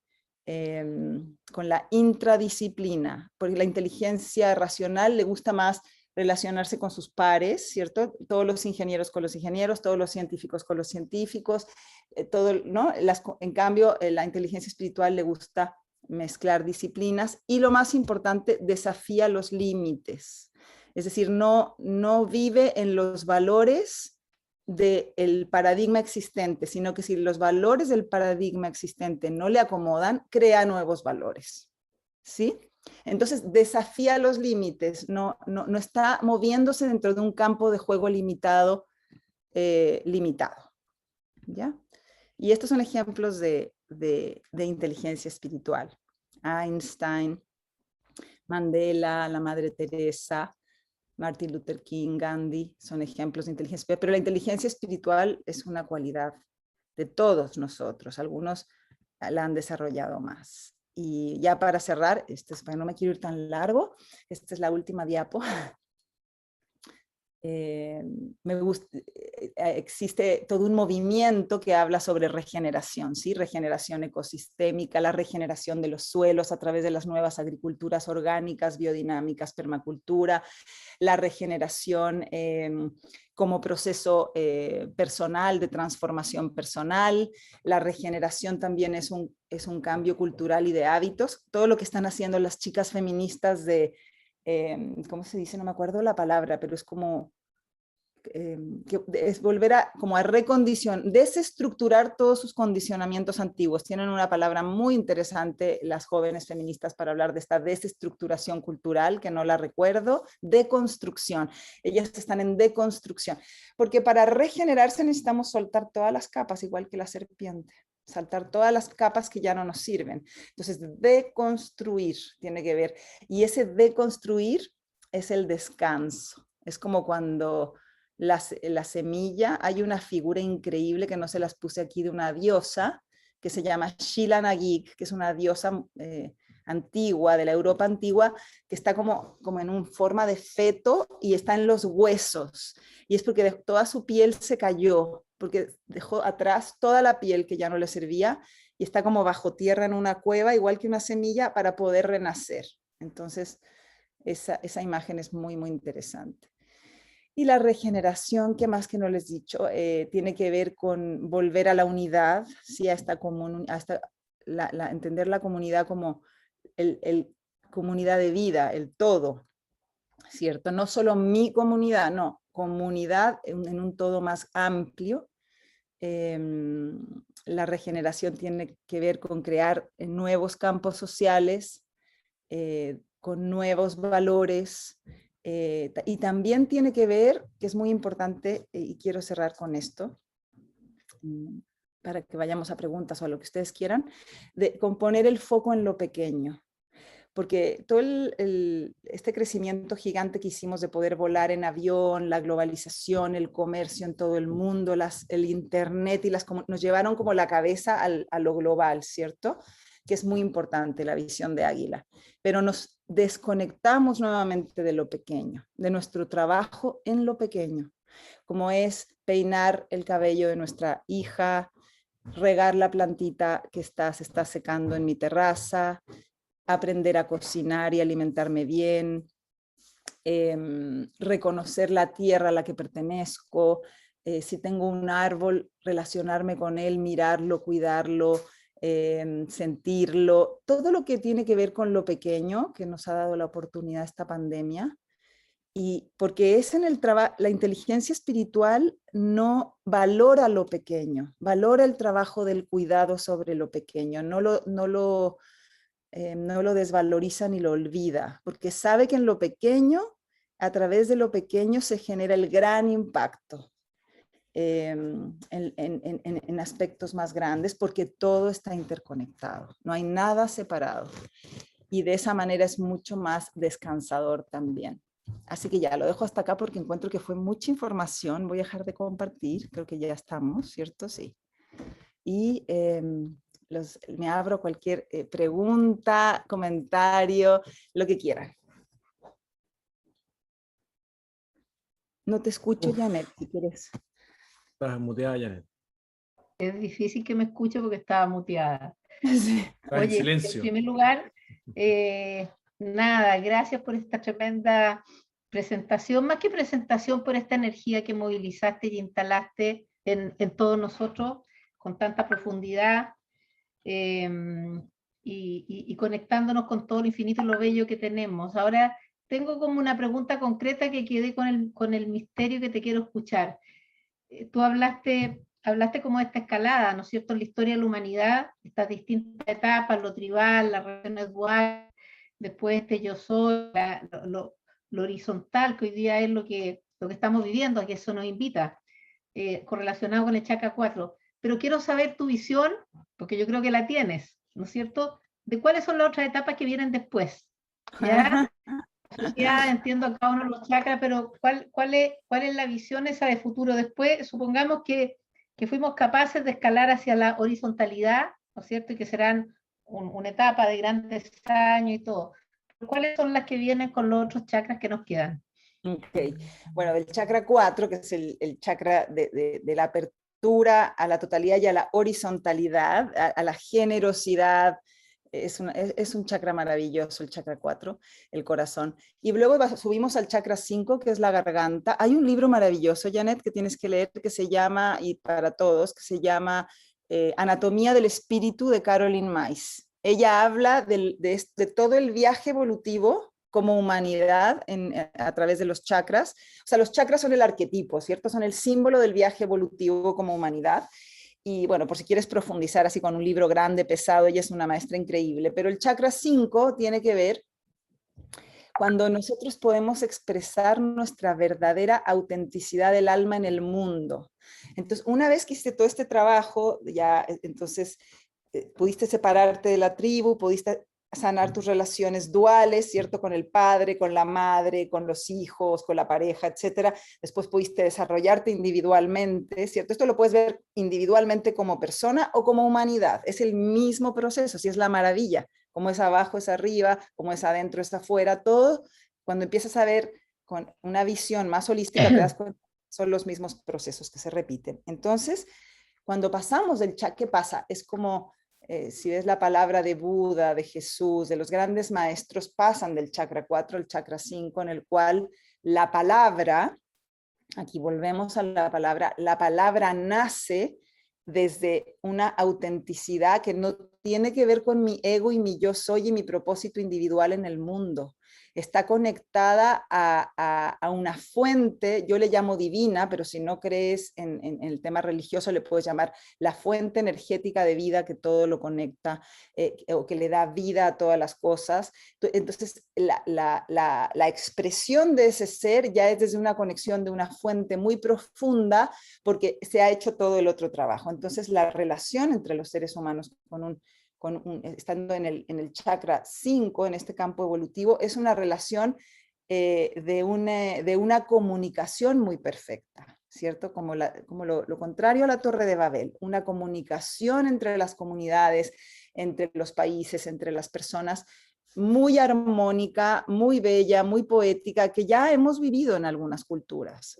con la intradisciplina, porque la inteligencia racional le gusta más relacionarse con sus pares, ¿cierto? Todos los ingenieros con los ingenieros, todos los científicos con los científicos, ¿no? En cambio, la inteligencia espiritual le gusta mezclar disciplinas y lo más importante, desafía los límites. Es decir, no vive en los valores del paradigma existente, sino que si los valores del paradigma existente no le acomodan, crea nuevos valores, ¿sí? Entonces desafía los límites, no está moviéndose dentro de un campo de juego limitado, ¿ya? Y estos son ejemplos de inteligencia espiritual. Einstein, Mandela, la Madre Teresa, Martin Luther King, Gandhi, son ejemplos de inteligencia espiritual, pero la inteligencia espiritual es una cualidad de todos nosotros, algunos la han desarrollado más. Y ya para cerrar, no me quiero ir tan largo, esta es la última diapo. Existe todo un movimiento que habla sobre regeneración, ¿sí? Regeneración ecosistémica, la regeneración de los suelos a través de las nuevas agriculturas orgánicas, biodinámicas, permacultura, la regeneración como proceso personal, de transformación personal. La regeneración también es un cambio cultural y de hábitos. Todo lo que están haciendo las chicas feministas ¿cómo se dice? No me acuerdo la palabra, pero es como que es volver a, como a desestructurar todos sus condicionamientos antiguos. Tienen una palabra muy interesante las jóvenes feministas para hablar de esta desestructuración cultural, que no la recuerdo, deconstrucción. Ellas están en deconstrucción, porque para regenerarse necesitamos soltar todas las capas, igual que la serpiente, saltar todas las capas que ya no nos sirven. Entonces, deconstruir tiene que ver, y ese deconstruir es el descanso. Es como cuando la semilla, hay una figura increíble que no se las puse aquí, de una diosa que se llama Sheela na gig, que es una diosa antigua, de la Europa antigua, que está como en una forma de feto y está en los huesos. Y es porque toda su piel se cayó, porque dejó atrás toda la piel que ya no le servía y está como bajo tierra en una cueva, igual que una semilla, para poder renacer. Entonces, esa imagen es muy, muy interesante. Y la regeneración, que más que no les he dicho, tiene que ver con volver a la unidad, ¿sí? Entender la comunidad como el comunidad de vida, el todo, ¿cierto? No solo mi comunidad, no, comunidad en un todo más amplio. La regeneración tiene que ver con crear nuevos campos sociales, con nuevos valores, y también tiene que ver, que es muy importante, y quiero cerrar con esto, para que vayamos a preguntas o a lo que ustedes quieran, con poner el foco en lo pequeño. Porque todo este crecimiento gigante que hicimos de poder volar en avión, la globalización, el comercio en todo el mundo, el internet, nos llevaron como la cabeza a lo global, ¿cierto? Que es muy importante la visión de Águila. Pero nos desconectamos nuevamente de lo pequeño, de nuestro trabajo en lo pequeño, como es peinar el cabello de nuestra hija, regar la plantita que se está secando en mi terraza, aprender a cocinar y alimentarme bien, reconocer la tierra a la que pertenezco, si tengo un árbol, relacionarme con él, mirarlo, cuidarlo, sentirlo, todo lo que tiene que ver con lo pequeño que nos ha dado la oportunidad esta pandemia. Y porque es en el trabajo, la inteligencia espiritual no valora lo pequeño, valora el trabajo del cuidado sobre lo pequeño, no lo desvaloriza ni lo olvida, porque sabe que en lo pequeño, a través de lo pequeño se genera el gran impacto en aspectos más grandes, porque todo está interconectado, no hay nada separado. Y de esa manera es mucho más descansador también. Así que ya lo dejo hasta acá porque encuentro que fue mucha información. Voy a dejar de compartir, creo que ya estamos, ¿cierto? Sí. Y me abro cualquier pregunta, comentario, lo que quieran. No te escucho, Janet, si quieres. Estás muteada, Janet. Es difícil que me escuche porque estaba muteada. Sí. Estás en silencio. En primer lugar, nada, gracias por esta tremenda presentación, más que presentación, por esta energía que movilizaste y instalaste en todos nosotros con tanta profundidad, y conectándonos con todo lo infinito y lo bello que tenemos. Ahora tengo como una pregunta concreta que quedé con el misterio que te quiero escuchar. Tú hablaste como de esta escalada, ¿no es cierto?, en la historia de la humanidad, estas distintas etapas, lo tribal, las relaciones duales, después este yo soy, lo horizontal, que hoy día es lo que estamos viviendo, a que eso nos invita, correlacionado con el chakra 4. Pero quiero saber tu visión, porque yo creo que la tienes, ¿no es cierto?, de cuáles son las otras etapas que vienen después, ¿ya? Ya entiendo cada uno de los chakras, pero ¿cuál es la visión esa de futuro? Después, supongamos que fuimos capaces de escalar hacia la horizontalidad, ¿no es cierto?, y que serán una etapa de grandes años y todo. ¿Cuáles son las que vienen con los otros chakras que nos quedan? Ok, bueno, del chakra 4, que es el chakra de la apertura a la totalidad y a la horizontalidad, a la generosidad. Es un chakra maravilloso, el chakra 4, el corazón. Y luego subimos al chakra 5, que es la garganta. Hay un libro maravilloso, Janet, que tienes que leer, que se llama, y para todos, que se llama Anatomía del Espíritu, de Caroline Myss. Ella habla de todo el viaje evolutivo como humanidad a través de los chakras. O sea, los chakras son el arquetipo, ¿cierto? Son el símbolo del viaje evolutivo como humanidad. Y bueno, por si quieres profundizar así con un libro grande, pesado, ella es una maestra increíble. Pero el chakra 5 tiene que ver cuando nosotros podemos expresar nuestra verdadera autenticidad del alma en el mundo. Entonces, una vez que hiciste todo este trabajo, ya entonces pudiste separarte de la tribu, pudiste sanar tus relaciones duales, ¿cierto? Con el padre, con la madre, con los hijos, con la pareja, etcétera. Después pudiste desarrollarte individualmente, ¿cierto? Esto lo puedes ver individualmente como persona o como humanidad. Es el mismo proceso, sí, es la maravilla. Como es abajo, es arriba, como es adentro, es afuera, todo. Cuando empiezas a ver con una visión más holística, te das cuenta que son los mismos procesos que se repiten. Entonces, cuando pasamos del chakra, ¿qué pasa? Es como, si ves la palabra de Buda, de Jesús, de los grandes maestros, pasan del chakra 4 al chakra 5, en el cual la palabra, aquí volvemos a la palabra nace desde una autenticidad que no tiene que ver con mi ego y mi yo soy y mi propósito individual en el mundo. Está conectada a una fuente, yo le llamo divina, pero si no crees en el tema religioso le puedes llamar la fuente energética de vida que todo lo conecta o que le da vida a todas las cosas. Entonces, la expresión de ese ser ya es desde una conexión de una fuente muy profunda porque se ha hecho todo el otro trabajo. Entonces, la relación entre los seres humanos estando en el chakra 5, en este campo evolutivo, es una relación de una comunicación muy perfecta, ¿cierto? Como lo contrario a la Torre de Babel, una comunicación entre las comunidades, entre los países, entre las personas, muy armónica, muy bella, muy poética, que ya hemos vivido en algunas culturas.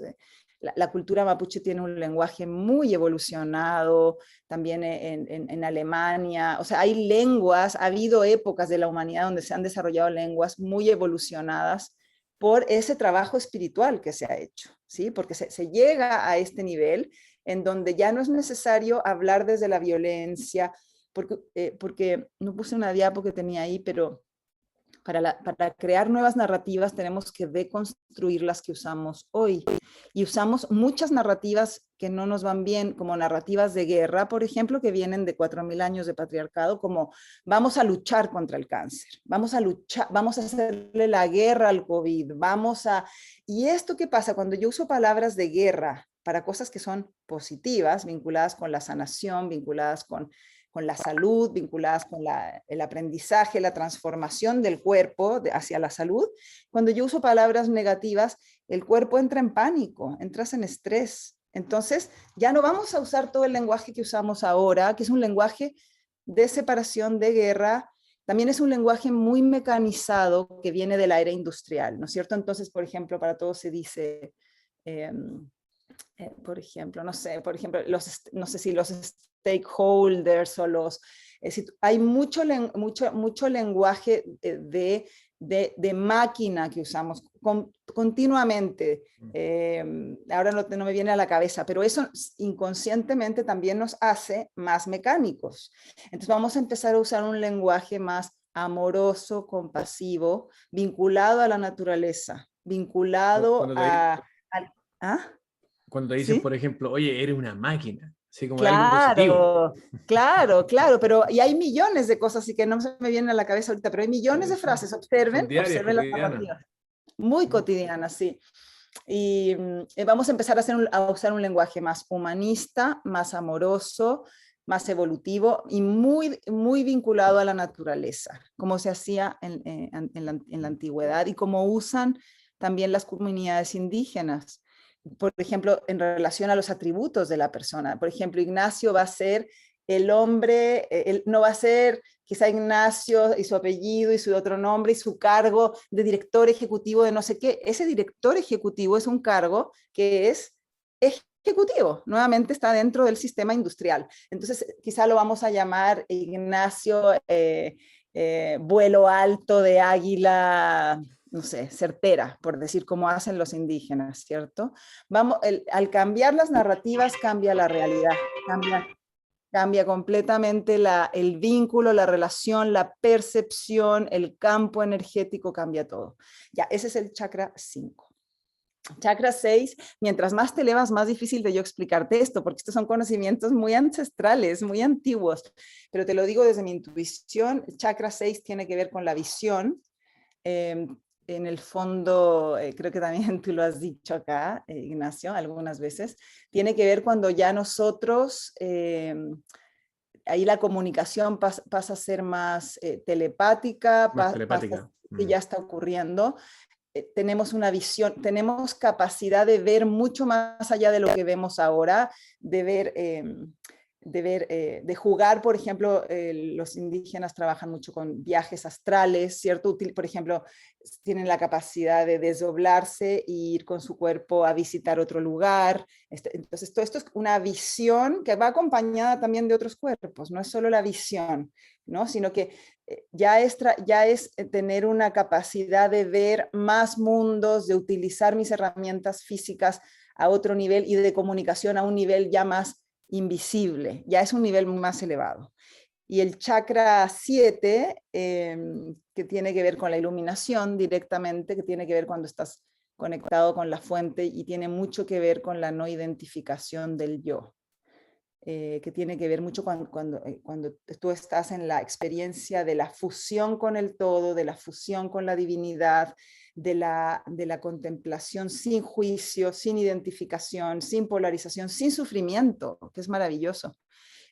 La cultura mapuche tiene un lenguaje muy evolucionado, también en Alemania, o sea, hay lenguas, ha habido épocas de la humanidad donde se han desarrollado lenguas muy evolucionadas por ese trabajo espiritual que se ha hecho, ¿sí? Porque se llega a este nivel en donde ya no es necesario hablar desde la violencia, porque no puse una diapo que tenía ahí, pero para crear nuevas narrativas tenemos que deconstruir las que usamos hoy. Y usamos muchas narrativas que no nos van bien, como narrativas de guerra, por ejemplo, que vienen de 4000 años de patriarcado, como vamos a luchar contra el cáncer, vamos a hacerle la guerra al COVID, ¿Y esto qué pasa? Cuando yo uso palabras de guerra para cosas que son positivas, vinculadas con la sanación, vinculadas con la salud, vinculadas con el aprendizaje, la transformación del cuerpo hacia la salud. Cuando yo uso palabras negativas, el cuerpo entra en pánico, entras en estrés. Entonces, ya no vamos a usar todo el lenguaje que usamos ahora, que es un lenguaje de separación, de guerra. También es un lenguaje muy mecanizado que viene de la era industrial, ¿no es cierto? Entonces, por ejemplo, para todos se dice... por ejemplo, no sé, no sé si los stakeholders o hay mucho lenguaje de máquina que usamos continuamente. Ahora no me viene a la cabeza, pero eso inconscientemente también nos hace más mecánicos. Entonces vamos a empezar a usar un lenguaje más amoroso, compasivo, vinculado a la naturaleza, vinculado ¿Ah? Cuando dices, ¿Sí? por ejemplo, oye, eres una máquina, así como algo positivo. Claro, pero y hay millones de cosas, así que no se me vienen a la cabeza ahorita, pero hay millones de frases, Son observen diarias, las cotidianas. narrativas, muy cotidianas, sí. Y vamos a empezar a usar un lenguaje más humanista, más amoroso, más evolutivo y muy, muy vinculado a la naturaleza, como se hacía en la antigüedad y como usan también las comunidades indígenas. Por ejemplo, en relación a los atributos de la persona. Por ejemplo, Ignacio va a ser el hombre, no va a ser quizá Ignacio y su apellido y su otro nombre y su cargo de director ejecutivo de no sé qué. Ese director ejecutivo es un cargo que es ejecutivo, nuevamente está dentro del sistema industrial. Entonces, quizá lo vamos a llamar Ignacio vuelo alto de águila, no sé, certera, por decir cómo hacen los indígenas, ¿cierto? Al cambiar las narrativas cambia la realidad, cambia Cambia completamente el vínculo, la relación, la percepción, el campo energético, cambia todo. Ya, ese es el chakra 5. Chakra 6, mientras más te elevas, más difícil de yo explicarte esto, porque estos son conocimientos muy ancestrales, muy antiguos, pero te lo digo desde mi intuición. Chakra 6 tiene que ver con la visión. En el fondo, creo que también tú lo has dicho acá, Ignacio, algunas veces, tiene que ver cuando ya nosotros, ahí la comunicación pasa a ser más telepática, Más pasa telepática. que ya está ocurriendo. Tenemos una visión, tenemos capacidad de ver mucho más allá de lo que vemos ahora, de ver, de jugar, por ejemplo, los indígenas trabajan mucho con viajes astrales, ¿cierto? Por ejemplo, tienen la capacidad de desdoblarse e ir con su cuerpo a visitar otro lugar. Entonces, todo esto es una visión que va acompañada también de otros cuerpos, no es solo la visión, ¿no? Sino que ya es tener una capacidad de ver más mundos, de utilizar mis herramientas físicas a otro nivel y de comunicación a un nivel ya más invisible, ya es un nivel más elevado. Y el chakra 7, que tiene que ver con la iluminación directamente, que tiene que ver cuando estás conectado con la fuente y tiene mucho que ver con la no identificación del yo. Que tiene que ver mucho cuando tú estás en la experiencia de la fusión con el todo, de la fusión con la divinidad, de la contemplación sin juicio, sin identificación, sin polarización, sin sufrimiento, que es maravilloso.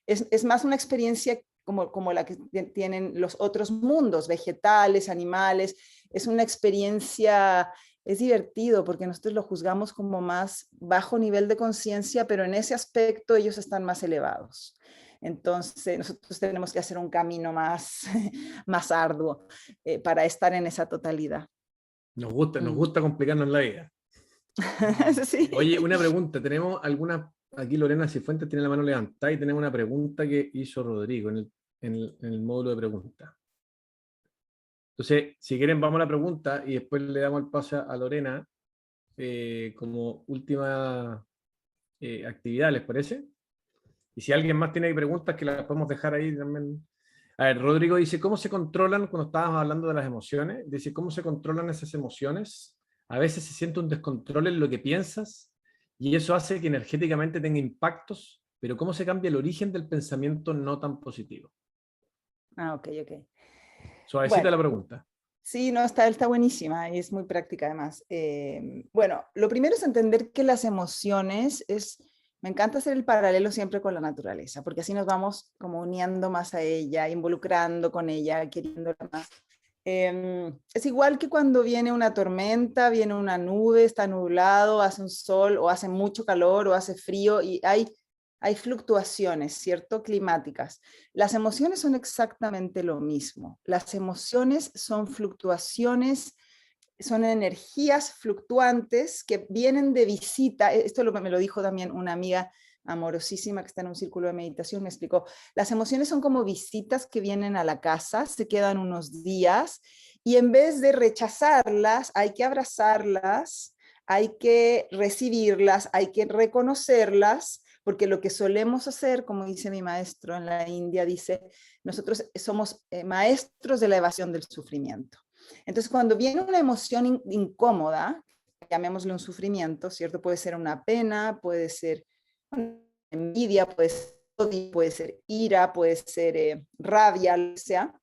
Es más una experiencia como la que tienen los otros mundos, vegetales, animales. Es una experiencia, es divertido porque nosotros lo juzgamos como más bajo nivel de conciencia, pero en ese aspecto ellos están más elevados. Entonces nosotros tenemos que hacer un camino más, más arduo para estar en esa totalidad. Nos gusta complicarnos la vida. Sí. Oye, una pregunta. Tenemos alguna. Aquí Lorena Cifuentes tiene la mano levantada y tenemos una pregunta que hizo Rodrigo en el módulo de preguntas. Entonces, si quieren, vamos a la pregunta y después le damos el paso a Lorena como última actividad, ¿les parece? Y si alguien más tiene preguntas, que las podemos dejar ahí también. A ver, Rodrigo dice, ¿cómo se controlan, cuando estábamos hablando de las emociones, dice, ¿cómo se controlan esas emociones? A veces se siente un descontrol en lo que piensas y eso hace que energéticamente tenga impactos, pero ¿cómo se cambia el origen del pensamiento no tan positivo? Ok. Suavecita Bueno, la pregunta. sí, no, está buenísima y es muy práctica además. Bueno, lo primero es entender que las emociones me encanta hacer el paralelo siempre con la naturaleza, porque así nos vamos como uniendo más a ella, involucrando con ella, queriéndola más. Es igual que cuando viene una tormenta, viene una nube, está nublado, hace un sol o hace mucho calor o hace frío y hay fluctuaciones, ¿cierto? Climáticas. Las emociones son exactamente lo mismo. Las emociones son fluctuaciones, son energías fluctuantes que vienen de visita. Esto me lo dijo también una amiga amorosísima que está en un círculo de meditación, me explicó, las emociones son como visitas que vienen a la casa, se quedan unos días y en vez de rechazarlas, hay que abrazarlas, hay que recibirlas, hay que reconocerlas, porque lo que solemos hacer, como dice mi maestro en la India, dice, nosotros somos maestros de la evasión del sufrimiento. Entonces, cuando viene una emoción incómoda, llamémosle un sufrimiento, ¿cierto? Puede ser una pena, puede ser envidia, puede ser odio, puede ser ira, puede ser rabia, lo que sea.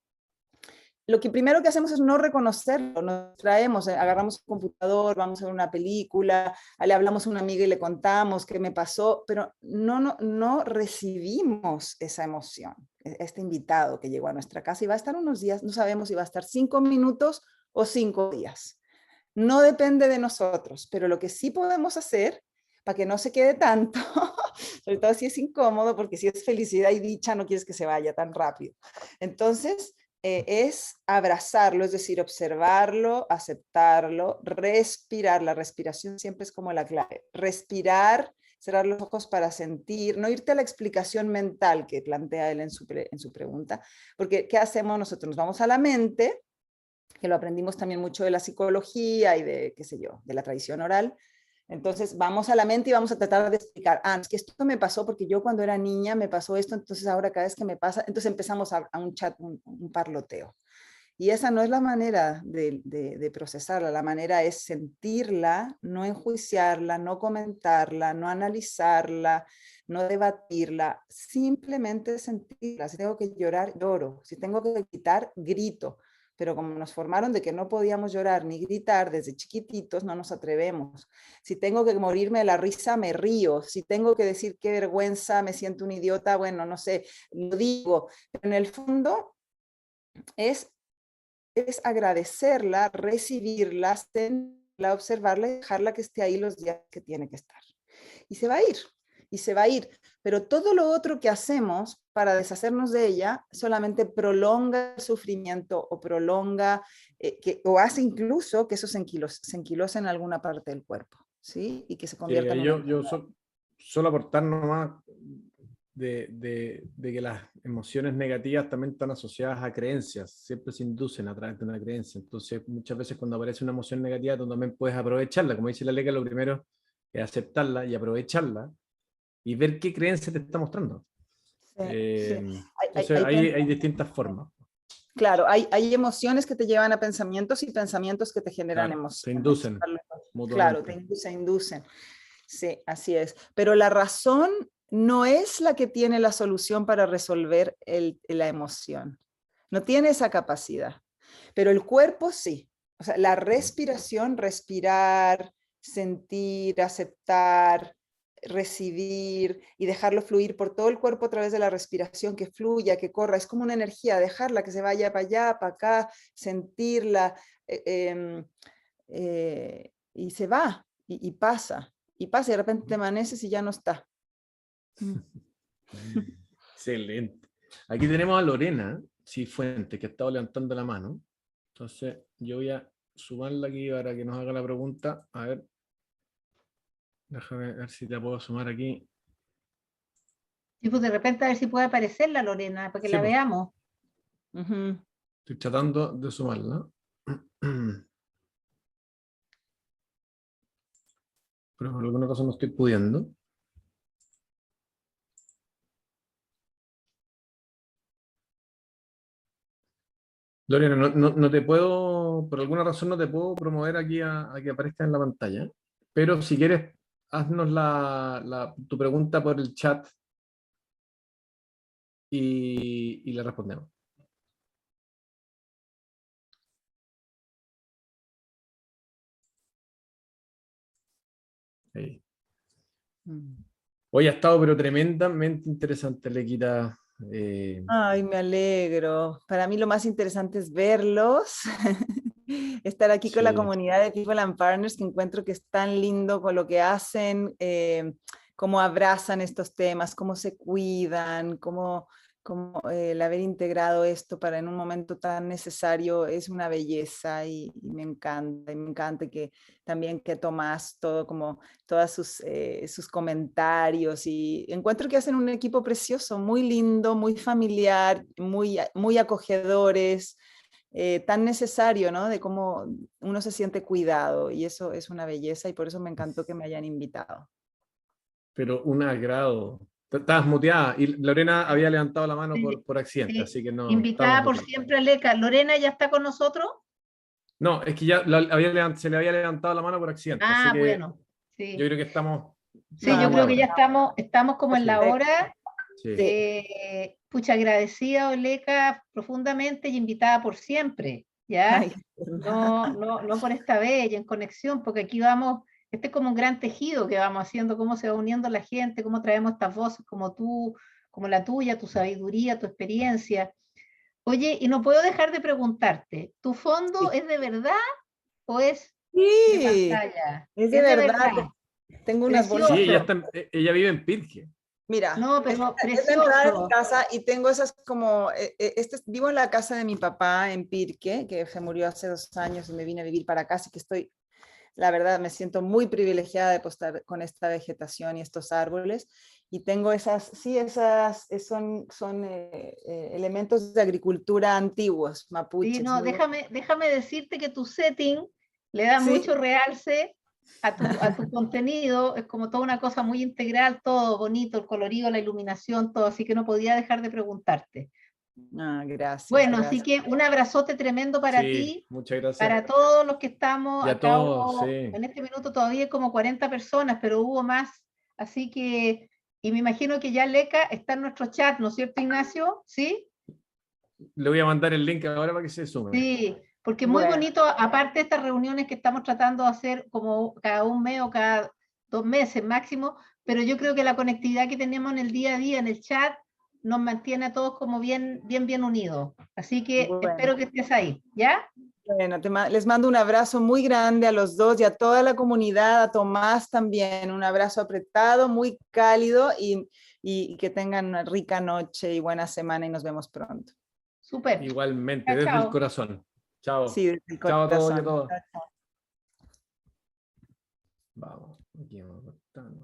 Lo que primero que hacemos es no reconocerlo, nos traemos, agarramos un computador, vamos a ver una película, le hablamos a una amiga y le contamos qué me pasó, pero no recibimos esa emoción. Este invitado que llegó a nuestra casa y va a estar unos días, no sabemos si va a estar 5 minutos o 5 días. No depende de nosotros, pero lo que sí podemos hacer para que no se quede tanto, sobre todo si es incómodo, porque si es felicidad y dicha, no quieres que se vaya tan rápido. Entonces, es abrazarlo, es decir, observarlo, aceptarlo, respirar. La respiración siempre es como la clave. Respirar, cerrar los ojos para sentir, no irte a la explicación mental que plantea él en su pregunta, porque ¿qué hacemos nosotros? Nos vamos a la mente, que lo aprendimos también mucho de la psicología y de, qué sé yo, de la tradición oral, Entonces vamos a la mente y vamos a tratar de explicar, es que esto me pasó porque yo cuando era niña me pasó esto, entonces ahora cada vez que me pasa, entonces empezamos a un chat, un parloteo. Y esa no es la manera de procesarla, la manera es sentirla, no enjuiciarla, no comentarla, no analizarla, no debatirla, simplemente sentirla. Si tengo que llorar, lloro. Si tengo que gritar, grito. Pero como nos formaron de que no podíamos llorar ni gritar desde chiquititos, no nos atrevemos. Si tengo que morirme de la risa, me río. Si tengo que decir qué vergüenza, me siento un idiota, bueno, no sé, lo digo. Pero en el fondo es agradecerla, recibirla, sentirla, observarla y dejarla que esté ahí los días que tiene que estar. Y se va a ir, y se va a ir. Pero todo lo otro que hacemos para deshacernos de ella solamente prolonga el sufrimiento o prolonga, o hace incluso que eso se enquilose en alguna parte del cuerpo, ¿sí? Y que se convierta en una... Yo solo aportar nomás de que las emociones negativas también están asociadas a creencias, siempre se inducen a través de una creencia. Entonces, muchas veces cuando aparece una emoción negativa, tú también puedes aprovecharla. Como dice la Leca, lo primero es aceptarla y aprovecharla y ver qué creencia te está mostrando. Sí, sí. Entonces, hay distintas formas. Claro, hay emociones que te llevan a pensamientos y pensamientos que te generan Claro, emociones. te inducen Claro, se inducen. Sí, así es. Pero la razón no es la que tiene la solución para resolver la emoción. No tiene esa capacidad. Pero el cuerpo sí. O sea, la respiración, respirar, sentir, aceptar, recibir y dejarlo fluir por todo el cuerpo a través de la respiración, que fluya, que corra. Es como una energía, dejarla que se vaya para allá, para acá, sentirla y se va y pasa. Y pasa y de repente te amaneces y ya no está. Excelente. Aquí tenemos a Lorena Cifuentes, que ha estado levantando la mano. Entonces, yo voy a sumarla aquí para que nos haga la pregunta. A ver. Déjame ver si te puedo sumar aquí. Y pues de repente a ver si puede aparecer la Lorena, para que Sí, la pues, veamos. estoy tratando de sumarla. Pero por alguna cosa no estoy pudiendo. Lorena, no te puedo, por alguna razón no te puedo promover aquí a que aparezca en la pantalla. Pero si quieres, haznos tu pregunta por el chat y le respondemos. Ahí. Hoy ha estado pero tremendamente interesante, Lequita. Ay, me alegro. Para mí lo más interesante es verlos, estar aquí con la Sí. comunidad de People and Partners, que encuentro que es tan lindo con lo que hacen, cómo abrazan estos temas, cómo se cuidan, cómo el haber integrado esto para en un momento tan necesario es una belleza y me encanta que también que Tomás todo como todas sus comentarios y encuentro que hacen un equipo precioso, muy lindo, muy familiar, muy acogedores, tan necesario, ¿no? De cómo uno se siente cuidado y eso es una belleza y por eso me encantó que me hayan invitado. Pero un agrado. Estabas muteada y Lorena había levantado la mano Sí, por accidente, sí. así que no estábamos Invitada por muteados. siempre, Leca. ¿Lorena ya está con nosotros? No, es que ya se le había levantado la mano por accidente, así Ah, que bueno, yo sí. creo que estamos Sí, yo en creo que ya orden. estamos como en la Sí, hora. sí. Sí. Pucha, agradecida, Oleca, profundamente y invitada por siempre, ¿ya? Ay, No por esta vez y en conexión, porque aquí vamos, este es como un gran tejido que vamos haciendo, cómo se va uniendo la gente, cómo traemos estas voces como tú, como la tuya, tu sabiduría, tu experiencia. Oye, y no puedo dejar de preguntarte, ¿tu fondo sí. es de verdad o es de Sí, pantalla? es de Es de verdad. verdad, Tengo unas Sí, bolsas. precioso. ella vive en Pirque. Mira, No, pero es la entrada de mi precioso. casa y tengo esas como, vivo en la casa de mi papá en Pirque, que se murió hace 2 años y me vine a vivir para acá, así que estoy, la verdad, me siento muy privilegiada de estar con esta vegetación y estos árboles. Y tengo son elementos de agricultura antiguos, Sí, mapuches, no, muy déjame decirte que tu setting le da sí, mucho realce a tu contenido, es como toda una cosa muy integral, todo bonito, el colorido, la iluminación, todo, así que no podía dejar de preguntarte. Ah, gracias, Bueno, así gracias. que un abrazote tremendo para Sí, ti, muchas gracias. para todos los que estamos. Y a Acá todos, hubo, sí. en este minuto todavía hay como 40 personas, pero hubo más, así que, y me imagino que ya Leca está en nuestro chat, ¿no es cierto, Ignacio? ¿Sí? Le voy a mandar el link ahora para que se sume. Sí, porque muy Bueno. bonito, aparte de estas reuniones que estamos tratando de hacer como cada un mes o cada 2 meses máximo, pero yo creo que la conectividad que tenemos en el día a día, en el chat, nos mantiene a todos como bien unidos. Así que Bueno. espero que estés ahí, ¿ya? Bueno, les mando un abrazo muy grande a los dos y a toda la comunidad, a Tomás también, un abrazo apretado, muy cálido y que tengan una rica noche y buena semana y nos vemos pronto. Súper. Igualmente, Chao, desde el chao. corazón. Chao. Sí, desde el Chao a todos y a corazón. todas. Chao, chao. Vamos, aquí vamos cortando.